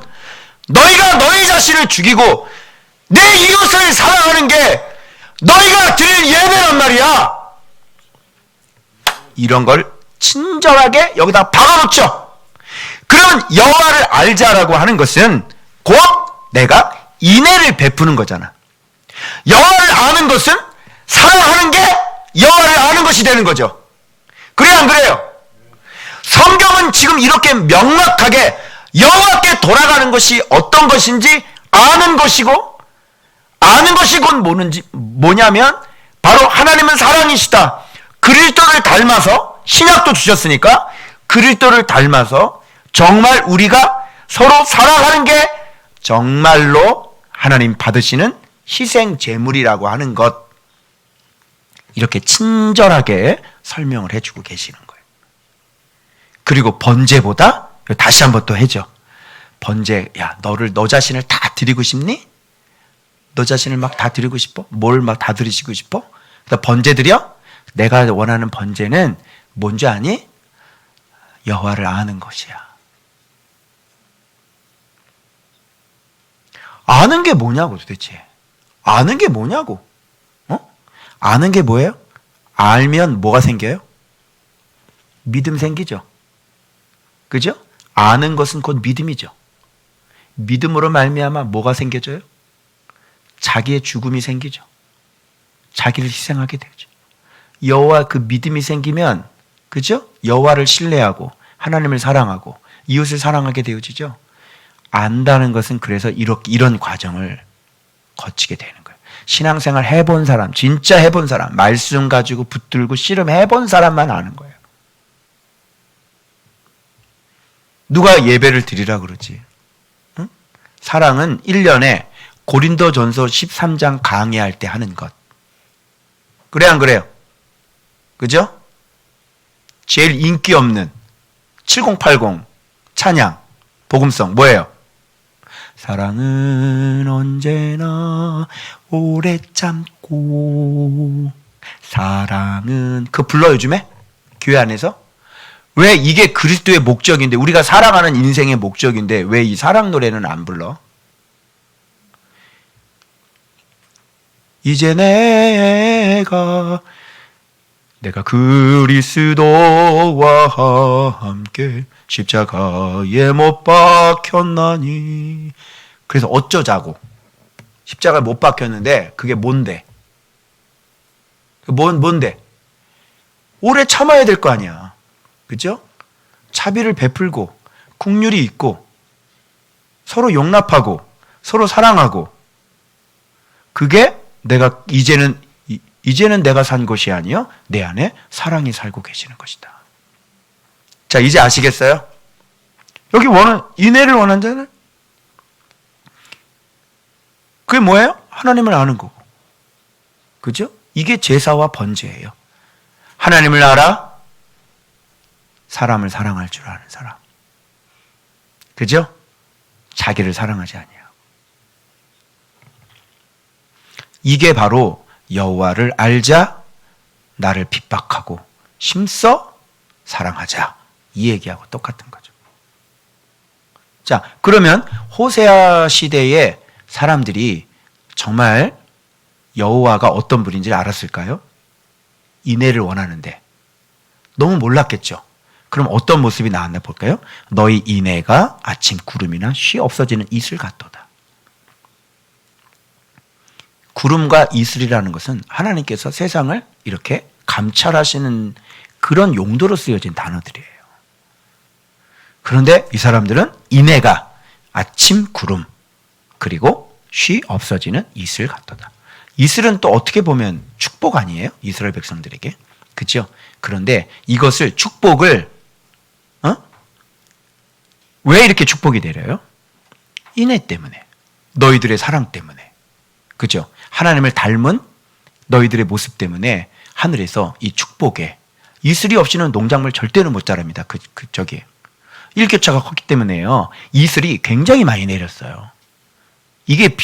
너희가 너희 자신을 죽이고 내 이웃을 사랑하는 게 너희가 드릴 예배란 말이야. 이런 걸 친절하게 여기다 박아놓죠. 그러면 여호와를 알자라고 하는 것은 곧 내가 인애를 베푸는 거잖아. 여호와를 아는 것은 사랑하는 게 여호와를 아는 것이 되는 거죠. 그래요, 안 그래요? 성경은 지금 이렇게 명확하게 여호와께 돌아가는 것이 어떤 것인지 아는 것이고, 아는 것이 곧 뭐냐면 바로 하나님은 사랑이시다. 그리스도를 닮아서, 신약도 주셨으니까 그리스도를 닮아서 정말 우리가 서로 사랑하는 게 정말로 하나님 받으시는 희생 제물이라고 하는 것, 이렇게 친절하게 설명을 해주고 계시는 거예요. 그리고 번제보다, 다시 한번 또 해줘. 번제, 야, 너 자신을 다 드리고 싶니? 너 자신을 막 다 드리고 싶어? 뭘 막 다 드리시고 싶어? 번제 드려? 내가 원하는 번제는 뭔지 아니? 여호와를 아는 것이야. 아는 게 뭐냐고 도대체. 아는 게 뭐냐고. 아는 게 뭐예요? 알면 뭐가 생겨요? 믿음 생기죠. 그죠? 아는 것은 곧 믿음이죠. 믿음으로 말미암아 뭐가 생겨져요? 자기의 죽음이 생기죠. 자기를 희생하게 되죠. 여호와 그 믿음이 생기면, 그죠? 여호와를 신뢰하고 하나님을 사랑하고 이웃을 사랑하게 되어지죠. 안다는 것은 그래서 이런 과정을 거치게 되는 거예요. 신앙생활 해본 사람, 진짜 해본 사람, 말씀 가지고 붙들고 씨름 해본 사람만 아는 거예요. 누가 예배를 드리라 그러지? 응? 사랑은 1년에 고린도전서 13장 강의할 때 하는 것. 그래, 안 그래요? 그죠? 제일 인기 없는 7080 찬양, 복음성 뭐예요? 사랑은 언제나 오래 참고, 사랑은, 그거 불러 요즘에? 교회 안에서? 왜 이게 그리스도의 목적인데, 우리가 사랑하는 인생의 목적인데 왜 이 사랑 노래는 안 불러? 이제 내가 그리스도와 함께 십자가에 못 박혔나니. 그래서 어쩌자고. 십자가에 못 박혔는데 그게 뭔데? 뭔데? 오래 참아야 될 거 아니야. 그죠? 자비를 베풀고 긍휼이 있고 서로 용납하고 서로 사랑하고, 그게 내가 이제는 내가 산 것이 아니요 내 안에 사랑이 살고 계시는 것이다. 자, 이제 아시겠어요? 여기 인애를 원한다는 그게 뭐예요? 하나님을 아는 거고. 그죠? 이게 제사와 번제예요. 하나님을 알아? 사람을 사랑할 줄 아는 사람. 그죠? 자기를 사랑하지 아니하고. 이게 바로 여호와를 알자, 나를 핍박하고 심써 사랑하자, 이 얘기하고 똑같은 거죠. 자, 그러면 호세아 시대의 사람들이 정말 여호와가 어떤 분인지 알았을까요? 인애를 원하는데 너무 몰랐겠죠. 그럼 어떤 모습이 나왔나 볼까요? 너희 인애가 아침 구름이나 쉬 없어지는 이슬 같도다. 구름과 이슬이라는 것은 하나님께서 세상을 이렇게 감찰하시는 그런 용도로 쓰여진 단어들이에요. 그런데 이 사람들은 인애가 아침 구름 그리고 쉬 없어지는 이슬 같도다. 이슬은 또 어떻게 보면 축복 아니에요? 이스라엘 백성들에게. 그렇죠? 그런데 이것을 축복을 왜 이렇게 축복이 내려요? 인애 때문에. 너희들의 사랑 때문에. 그죠? 하나님을 닮은 너희들의 모습 때문에 하늘에서 이 축복에 이슬이 없이는 농작물 절대로 못 자랍니다. 저기 일교차가 컸기 때문에요. 이슬이 굉장히 많이 내렸어요. 이게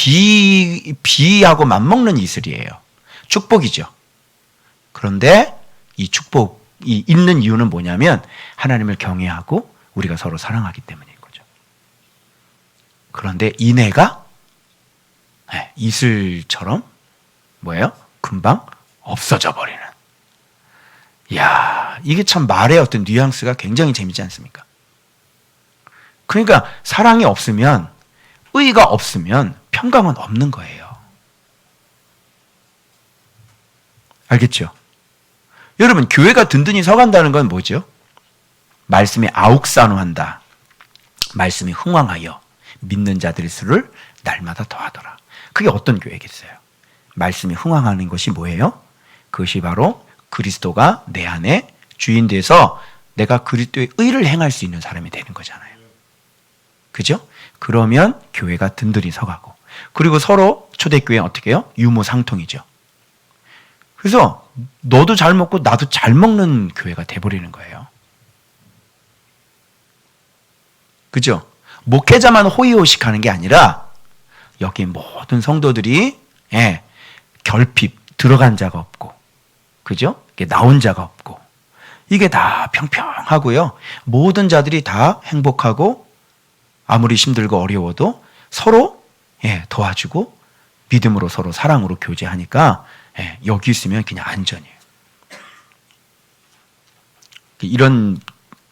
비하고 맞먹는 이슬이에요. 축복이죠. 그런데 이 축복이 있는 이유는 뭐냐면 하나님을 경외하고 우리가 서로 사랑하기 때문인 거죠. 그런데 인애가 이슬처럼 뭐예요? 금방 없어져 버리는. 이야, 이게 참 말의 어떤 뉘앙스가 굉장히 재밌지 않습니까? 그러니까 사랑이 없으면, 의가 없으면 평강은 없는 거예요. 알겠죠? 여러분, 교회가 든든히 서간다는 건 뭐죠? 말씀이 아욱산후한다. 말씀이 흥왕하여 믿는 자들의 수를 날마다 더하더라. 그게 어떤 교회겠어요? 말씀이 흥왕하는 것이 뭐예요? 그것이 바로 그리스도가 내 안에 주인 돼서 내가 그리스도의 의를 행할 수 있는 사람이 되는 거잖아요. 그죠? 그러면 교회가 든든히 서가고, 그리고 서로 초대교회는 어떻게 해요? 유무상통이죠. 그래서 너도 잘 먹고 나도 잘 먹는 교회가 돼버리는 거예요. 그죠? 목회자만 호의호식하는 게 아니라 여기 모든 성도들이 결핍 들어간 자가 없고, 그죠? 나온 자가 없고, 이게 다 평평하고요. 모든 자들이 다 행복하고 아무리 힘들고 어려워도 서로 도와주고 믿음으로 서로 사랑으로 교제하니까 여기 있으면 그냥 안전이에요. 이런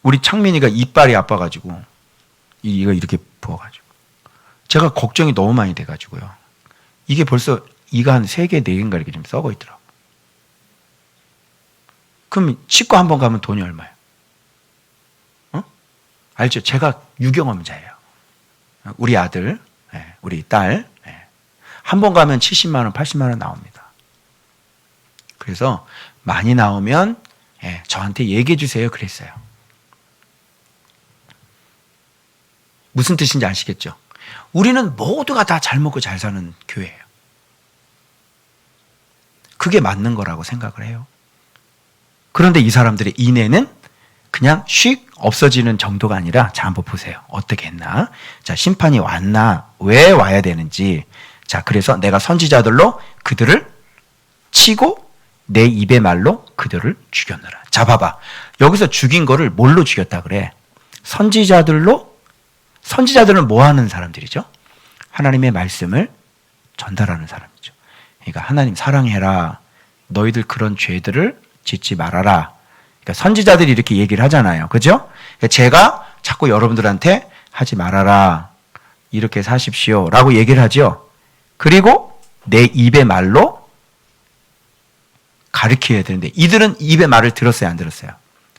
우리 창민이가 이빨이 아파가지고 이거 이렇게 부어가지고 제가 걱정이 너무 많이 돼가지고요. 이게 벌써 이가 한 3개, 4개인가 이렇게 좀 썩어 있더라고. 그럼 치과 한번 가면 돈이 얼마예요? 알죠? 제가 유경험자예요. 우리 아들, 우리 딸, 한 번 가면 70만 원, 80만 원 나옵니다. 그래서 많이 나오면 저한테 얘기해 주세요 그랬어요. 무슨 뜻인지 아시겠죠? 우리는 모두가 다 잘 먹고 잘 사는 교회예요. 그게 맞는 거라고 생각을 해요. 그런데 이 사람들의 인애는 그냥 슉 없어지는 정도가 아니라, 자, 한번 보세요. 어떻게 했나? 자, 심판이 왔나? 왜 와야 되는지. 자, 그래서 내가 선지자들로 그들을 치고 내 입의 말로 그들을 죽였노라. 자, 봐봐. 여기서 죽인 거를 뭘로 죽였다 그래? 선지자들로. 선지자들은 뭐 하는 사람들이죠? 하나님의 말씀을 전달하는 사람이죠. 그러니까 하나님 사랑해라. 너희들 그런 죄들을 짓지 말아라. 그러니까 선지자들이 이렇게 얘기를 하잖아요. 그죠? 그러니까 제가 자꾸 여러분들한테 하지 말아라. 이렇게 사십시오. 라고 얘기를 하죠. 그리고 내 입의 말로 가르쳐야 되는데, 이들은 입의 말을 들었어요? 안 들었어요?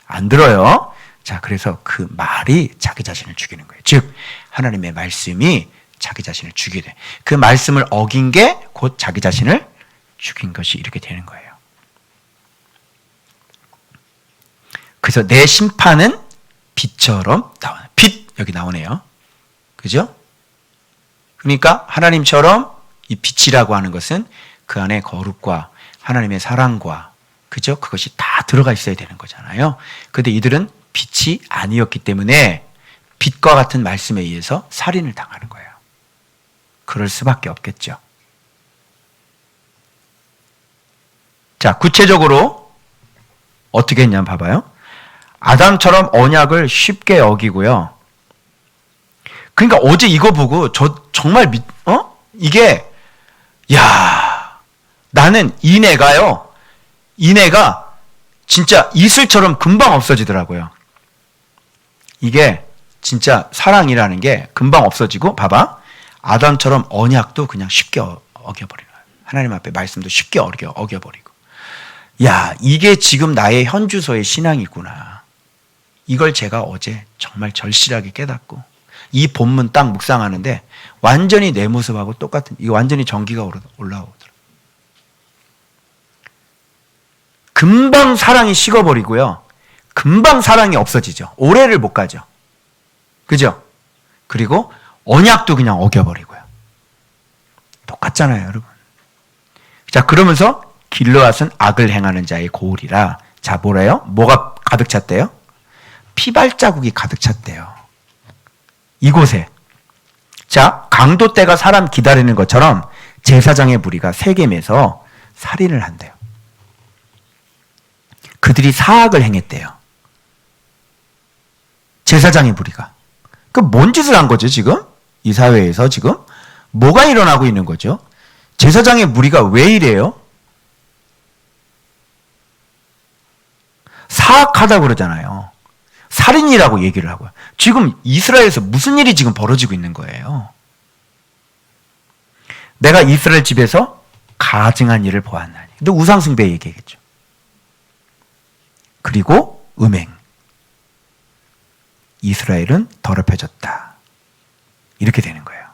안 들어요. 자, 그래서 그 말이 자기 자신을 죽이는 거예요. 즉, 하나님의 말씀이 자기 자신을 죽이게 돼. 그 말씀을 어긴 게 곧 자기 자신을 죽인 것이 이렇게 되는 거예요. 그래서 내 심판은 빛처럼 나오는, 빛 여기 나오네요. 그죠? 그러니까 하나님처럼 이 빛이라고 하는 것은 그 안에 거룩과 하나님의 사랑과, 그죠? 그것이 다 들어가 있어야 되는 거잖아요. 그런데 이들은 빛이 아니었기 때문에 빛과 같은 말씀에 의해서 살인을 당하는 거예요. 그럴 수밖에 없겠죠. 자, 구체적으로 어떻게 했냐면 봐봐요. 아담처럼 언약을 쉽게 어기고요. 그러니까 어제 이거 보고 저 정말 이게, 야, 나는 인애가 진짜 이슬처럼 금방 없어지더라고요. 이게 진짜 사랑이라는 게 금방 없어지고, 봐봐. 아담처럼 언약도 그냥 쉽게 어겨버리는 거예요. 하나님 앞에 말씀도 쉽게 어겨버리고. 야, 이게 지금 나의 현주소의 신앙이구나. 이걸 제가 어제 정말 절실하게 깨닫고, 이 본문 딱 묵상하는데 완전히 내 모습하고 똑같은, 이거 완전히 전기가 올라오더라고요. 금방 사랑이 식어버리고요. 금방 사랑이 없어지죠. 오래를 못 가죠. 그죠? 그리고 언약도 그냥 어겨버리고요. 똑같잖아요, 여러분. 자, 그러면서 길르앗은 악을 행하는 자의 고울이라. 자, 뭐래요? 뭐가 가득 찼대요? 피발자국이 가득 찼대요. 이곳에. 자, 강도 떼가 사람 기다리는 것처럼 제사장의 무리가 세겜에서 살인을 한대요. 그들이 사악을 행했대요. 제사장의 무리가. 그 뭔 짓을 한 거죠, 지금? 이 사회에서 지금? 뭐가 일어나고 있는 거죠? 제사장의 무리가 왜 이래요? 사악하다고 그러잖아요. 살인이라고 얘기를 하고요. 지금 이스라엘에서 무슨 일이 지금 벌어지고 있는 거예요? 내가 이스라엘 집에서 가증한 일을 보았나니. 근데 우상숭배 얘기겠죠. 그리고 음행. 이스라엘은 더럽혀졌다. 이렇게 되는 거예요.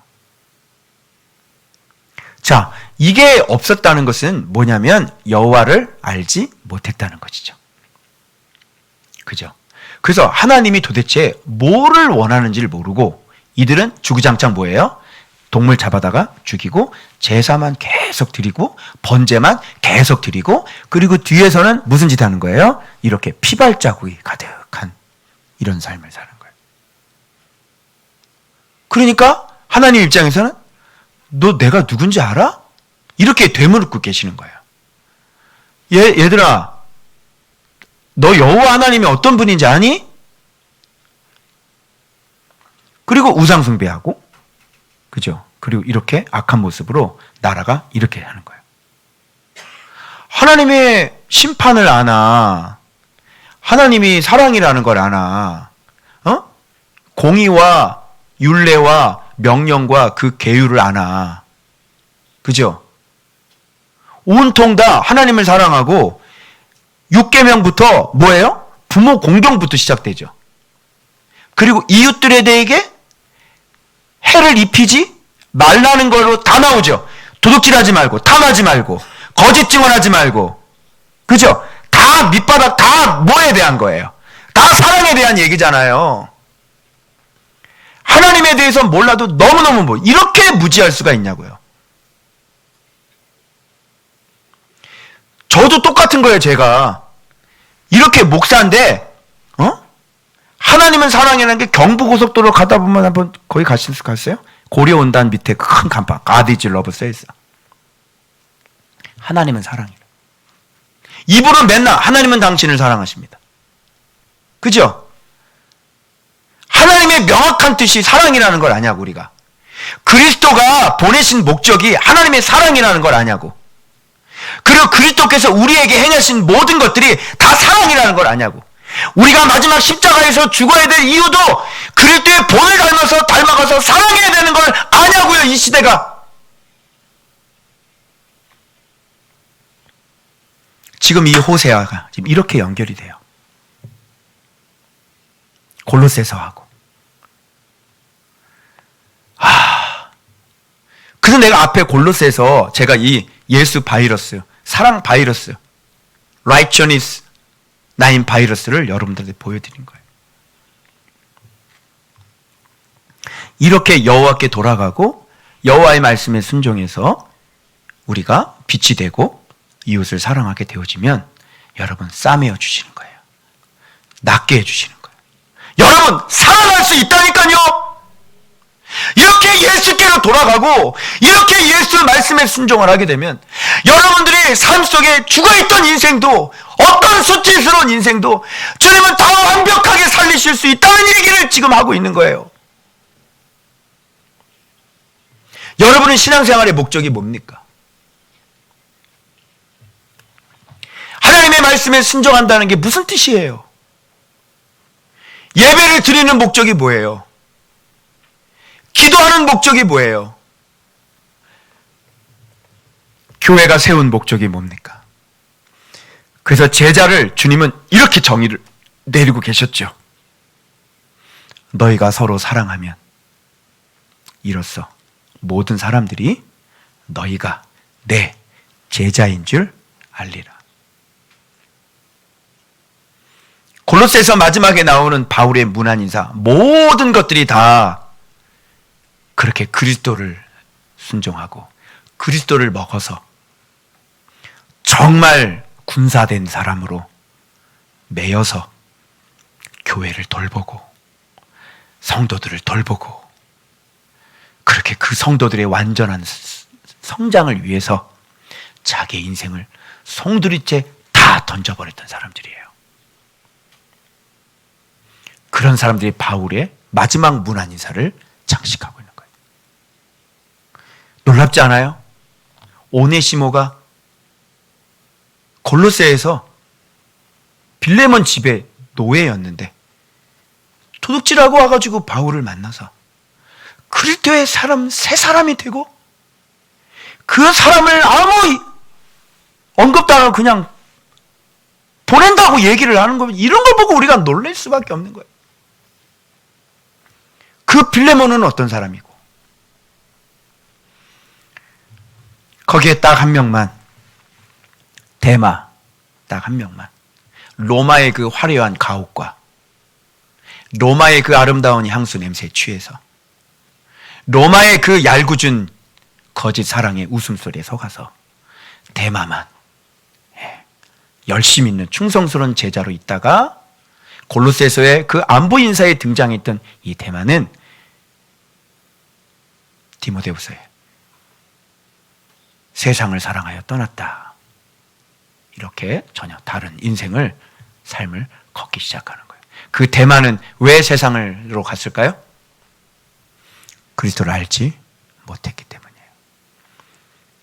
자, 이게 없었다는 것은 뭐냐면 여호와를 알지 못했다는 것이죠. 그죠? 그래서 하나님이 도대체 뭐를 원하는지를 모르고 이들은 주구장창 뭐예요? 동물 잡아다가 죽이고 제사만 계속 드리고 번제만 계속 드리고 그리고 뒤에서는 무슨 짓 하는 거예요? 이렇게 피발자국이 가득한 이런 삶을 사는 거예요. 그러니까 하나님 입장에서는 너 내가 누군지 알아? 이렇게 되물고 계시는 거예요. 얘들아, 너 여호와 하나님이 어떤 분인지 아니? 그리고 우상 숭배하고, 그죠? 그리고 이렇게 악한 모습으로 나라가 이렇게 하는 거예요. 하나님의 심판을 아나? 하나님이 사랑이라는 걸 아나? 공의와 율례와 명령과 그 계율을 아나? 그죠? 온통 다 하나님을 사랑하고 6계명부터 뭐예요? 부모 공경부터 시작되죠. 그리고 이웃들에 대해 해를 입히지 말라는 걸로 다 나오죠. 도둑질하지 말고, 탐하지 말고, 거짓 증언하지 말고, 그죠? 다 밑바닥 다 뭐에 대한 거예요? 다 사랑에 대한 얘기잖아요. 하나님에 대해서 몰라도 너무너무 뭐 이렇게 무지할 수가 있냐고요. 저도 똑같은 거예요, 제가. 이렇게 목사인데, 하나님은 사랑이라는 게 경부고속도로 가다 보면 한번 거기 갔어요? 고려온단 밑에 큰 간판, God is love 써있어. 하나님은 사랑이라. 입으로 맨날 하나님은 당신을 사랑하십니다. 그죠? 하나님의 명확한 뜻이 사랑이라는 걸 아냐고, 우리가. 그리스도가 보내신 목적이 하나님의 사랑이라는 걸 아냐고. 그리고 그리스도께서 우리에게 행하신 모든 것들이 다 사랑이라는 걸 아냐고. 우리가 마지막 십자가에서 죽어야 될 이유도 그리스도의 본을 닮아가서 사랑해야 되는 걸 아냐고요, 이 시대가. 지금 이 호세아가 지금 이렇게 연결이 돼요. 골로새서하고. 그래서 내가 앞에 골로새서 제가 이 예수 바이러스, 사랑 바이러스, righteousness 9 바이러스를 여러분들한테 보여드린 거예요. 이렇게 여호와께 돌아가고 여호와의 말씀에 순종해서 우리가 빛이 되고 이웃을 사랑하게 되어지면 여러분 싸매어 주시는 거예요. 낫게 해주시는 거예요. 여러분 살아날 수 있다니까요. 이렇게 예수께로 돌아가고 이렇게 예수 말씀에 순종을 하게 되면 여러분들이 삶 속에 죽어있던 인생도 어떤 수치스러운 인생도 주님은 다 완벽하게 살리실 수 있다는 얘기를 지금 하고 있는 거예요. 여러분의 신앙생활의 목적이 뭡니까? 하나님의 말씀에 순종한다는 게 무슨 뜻이에요? 예배를 드리는 목적이 뭐예요? 기도하는 목적이 뭐예요? 교회가 세운 목적이 뭡니까? 그래서 제자를 주님은 이렇게 정의를 내리고 계셨죠. 너희가 서로 사랑하면 이로써 모든 사람들이 너희가 내 제자인 줄 알리라. 골로새서 마지막에 나오는 바울의 문안 인사, 모든 것들이 다 그렇게 그리스도를 순종하고 그리스도를 먹어서 정말 군사된 사람으로 매여서 교회를 돌보고 성도들을 돌보고 그렇게 그 성도들의 완전한 성장을 위해서 자기 인생을 송두리째 다 던져버렸던 사람들이에요. 그런 사람들이 바울의 마지막 문안 인사를 장식하고 있는 거예요. 놀랍지 않아요? 오네시모가 골로새에서 빌레몬 집의 노예였는데 도둑질하고 와가지고 바울을 만나서 그리스도의 사람 새 사람이 되고 그 사람을 아무 언급도 안 하고 그냥 보낸다고 얘기를 하는 거면 이런 걸 보고 우리가 놀랄 수밖에 없는 거예요. 그 빌레몬은 어떤 사람이고 거기에 딱 한 명만 데마 딱 한 명만 로마의 그 화려한 가옥과 로마의 그 아름다운 향수 냄새에 취해서 로마의 그 얄궂은 거짓 사랑의 웃음소리에 속아서 데마만 열심 있는 충성스러운 제자로 있다가 골로새서의 그 안부 인사에 등장했던 이 데마는 디모데후서에 세상을 사랑하여 떠났다. 이렇게 전혀 다른 인생을 삶을 걷기 시작하는 거예요. 그 데마는 왜 세상으로 갔을까요? 그리스도를 알지 못했기 때문이에요.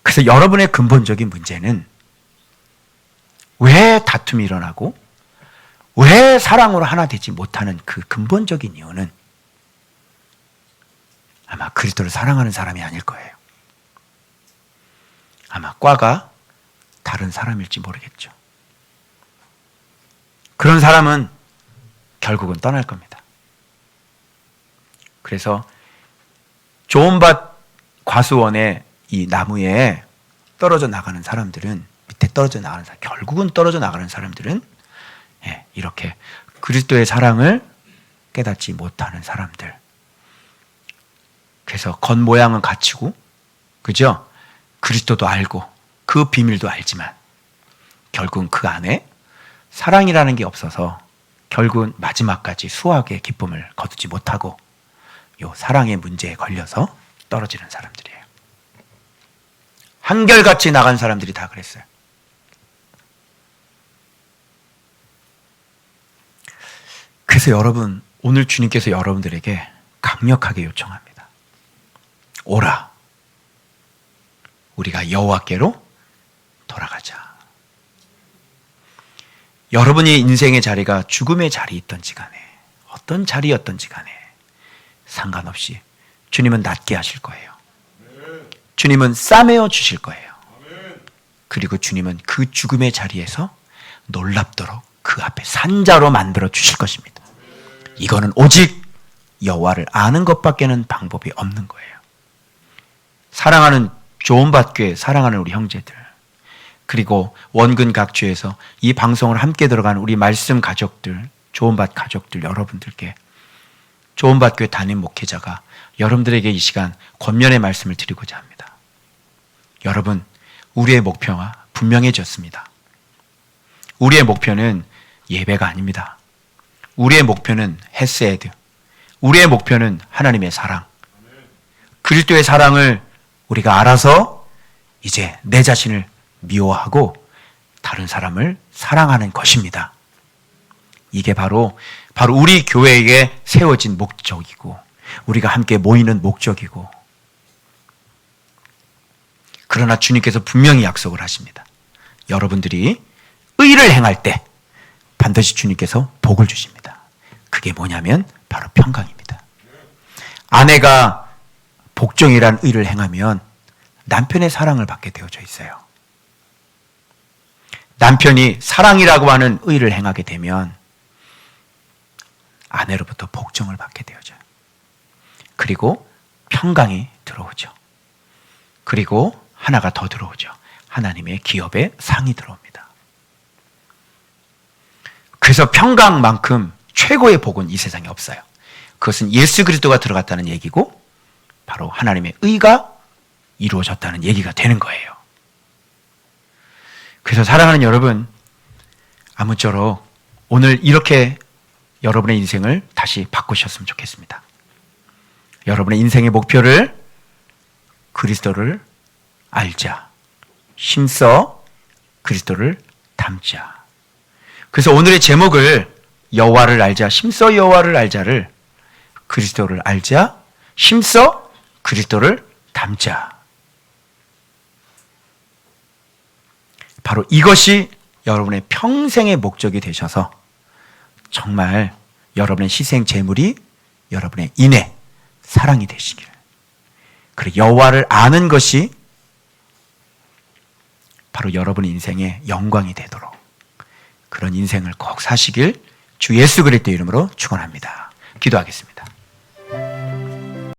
그래서 여러분의 근본적인 문제는 왜 다툼이 일어나고 왜 사랑으로 하나 되지 못하는 그 근본적인 이유는 아마 그리스도를 사랑하는 사람이 아닐 거예요. 아마 과가 다른 사람일지 모르겠죠. 그런 사람은 결국은 떠날 겁니다. 그래서 좋은밭 과수원의 이 나무에 떨어져 나가는 사람들은 밑에 떨어져 나가는 사람, 결국은 떨어져 나가는 사람들은 이렇게 그리스도의 사랑을 깨닫지 못하는 사람들. 그래서 겉모양은 갖추고, 그죠? 그리스도도 알고 그 비밀도 알지만 결국은 그 안에 사랑이라는 게 없어서 결국은 마지막까지 수확의 기쁨을 거두지 못하고 요 사랑의 문제에 걸려서 떨어지는 사람들이에요. 한결같이 나간 사람들이 다 그랬어요. 그래서 여러분, 오늘 주님께서 여러분들에게 강력하게 요청합니다. 오라. 우리가 여호와께로 돌아가자. 여러분이 인생의 자리가 죽음의 자리였던지 간에 어떤 자리였던지 간에 상관없이 주님은 낫게 하실 거예요. 주님은 싸매어 주실 거예요. 그리고 주님은 그 죽음의 자리에서 놀랍도록 그 앞에 산자로 만들어 주실 것입니다. 이거는 오직 여호와를 아는 것밖에는 방법이 없는 거예요. 사랑하는 좋은밭교회 사랑하는 우리 형제들, 그리고 원근 각주에서 이 방송을 함께 들어가는 우리 말씀 가족들, 좋은밭 가족들 여러분들께 좋은밭교회 담임 목회자가 여러분들에게 이 시간 권면의 말씀을 드리고자 합니다. 여러분, 우리의 목표가 분명해졌습니다. 우리의 목표는 예배가 아닙니다. 우리의 목표는 헤세드, 우리의 목표는 하나님의 사랑, 그리스도의 사랑을 우리가 알아서 이제 내 자신을 미워하고 다른 사람을 사랑하는 것입니다. 이게 바로 우리 교회에 세워진 목적이고 우리가 함께 모이는 목적이고, 그러나 주님께서 분명히 약속을 하십니다. 여러분들이 의를 행할 때 반드시 주님께서 복을 주십니다. 그게 뭐냐면 바로 평강입니다. 아내가 복종이란 의를 행하면 남편의 사랑을 받게 되어져 있어요. 남편이 사랑이라고 하는 의를 행하게 되면 아내로부터 복종을 받게 되어져요. 그리고 평강이 들어오죠. 그리고 하나가 더 들어오죠. 하나님의 기업의 상이 들어옵니다. 그래서 평강만큼 최고의 복은 이 세상에 없어요. 그것은 예수 그리스도가 들어갔다는 얘기고 바로 하나님의 의가 이루어졌다는 얘기가 되는 거예요. 그래서 사랑하는 여러분, 아무쪼록 오늘 이렇게 여러분의 인생을 다시 바꾸셨으면 좋겠습니다. 여러분의 인생의 목표를 그리스도를 알자, 힘써 그리스도를 닮자. 그래서 오늘의 제목을 여호와를 알자, 힘써 여호와를 알자를 그리스도를 알자, 힘써 그리스도를 닮자. 바로 이것이 여러분의 평생의 목적이 되셔서 정말 여러분의 희생 제물이 여러분의 인애, 사랑이 되시길. 그리고 여호와를 아는 것이 바로 여러분의 인생의 영광이 되도록 그런 인생을 꼭 사시길 주 예수 그리스도의 이름으로 축원합니다. 기도하겠습니다.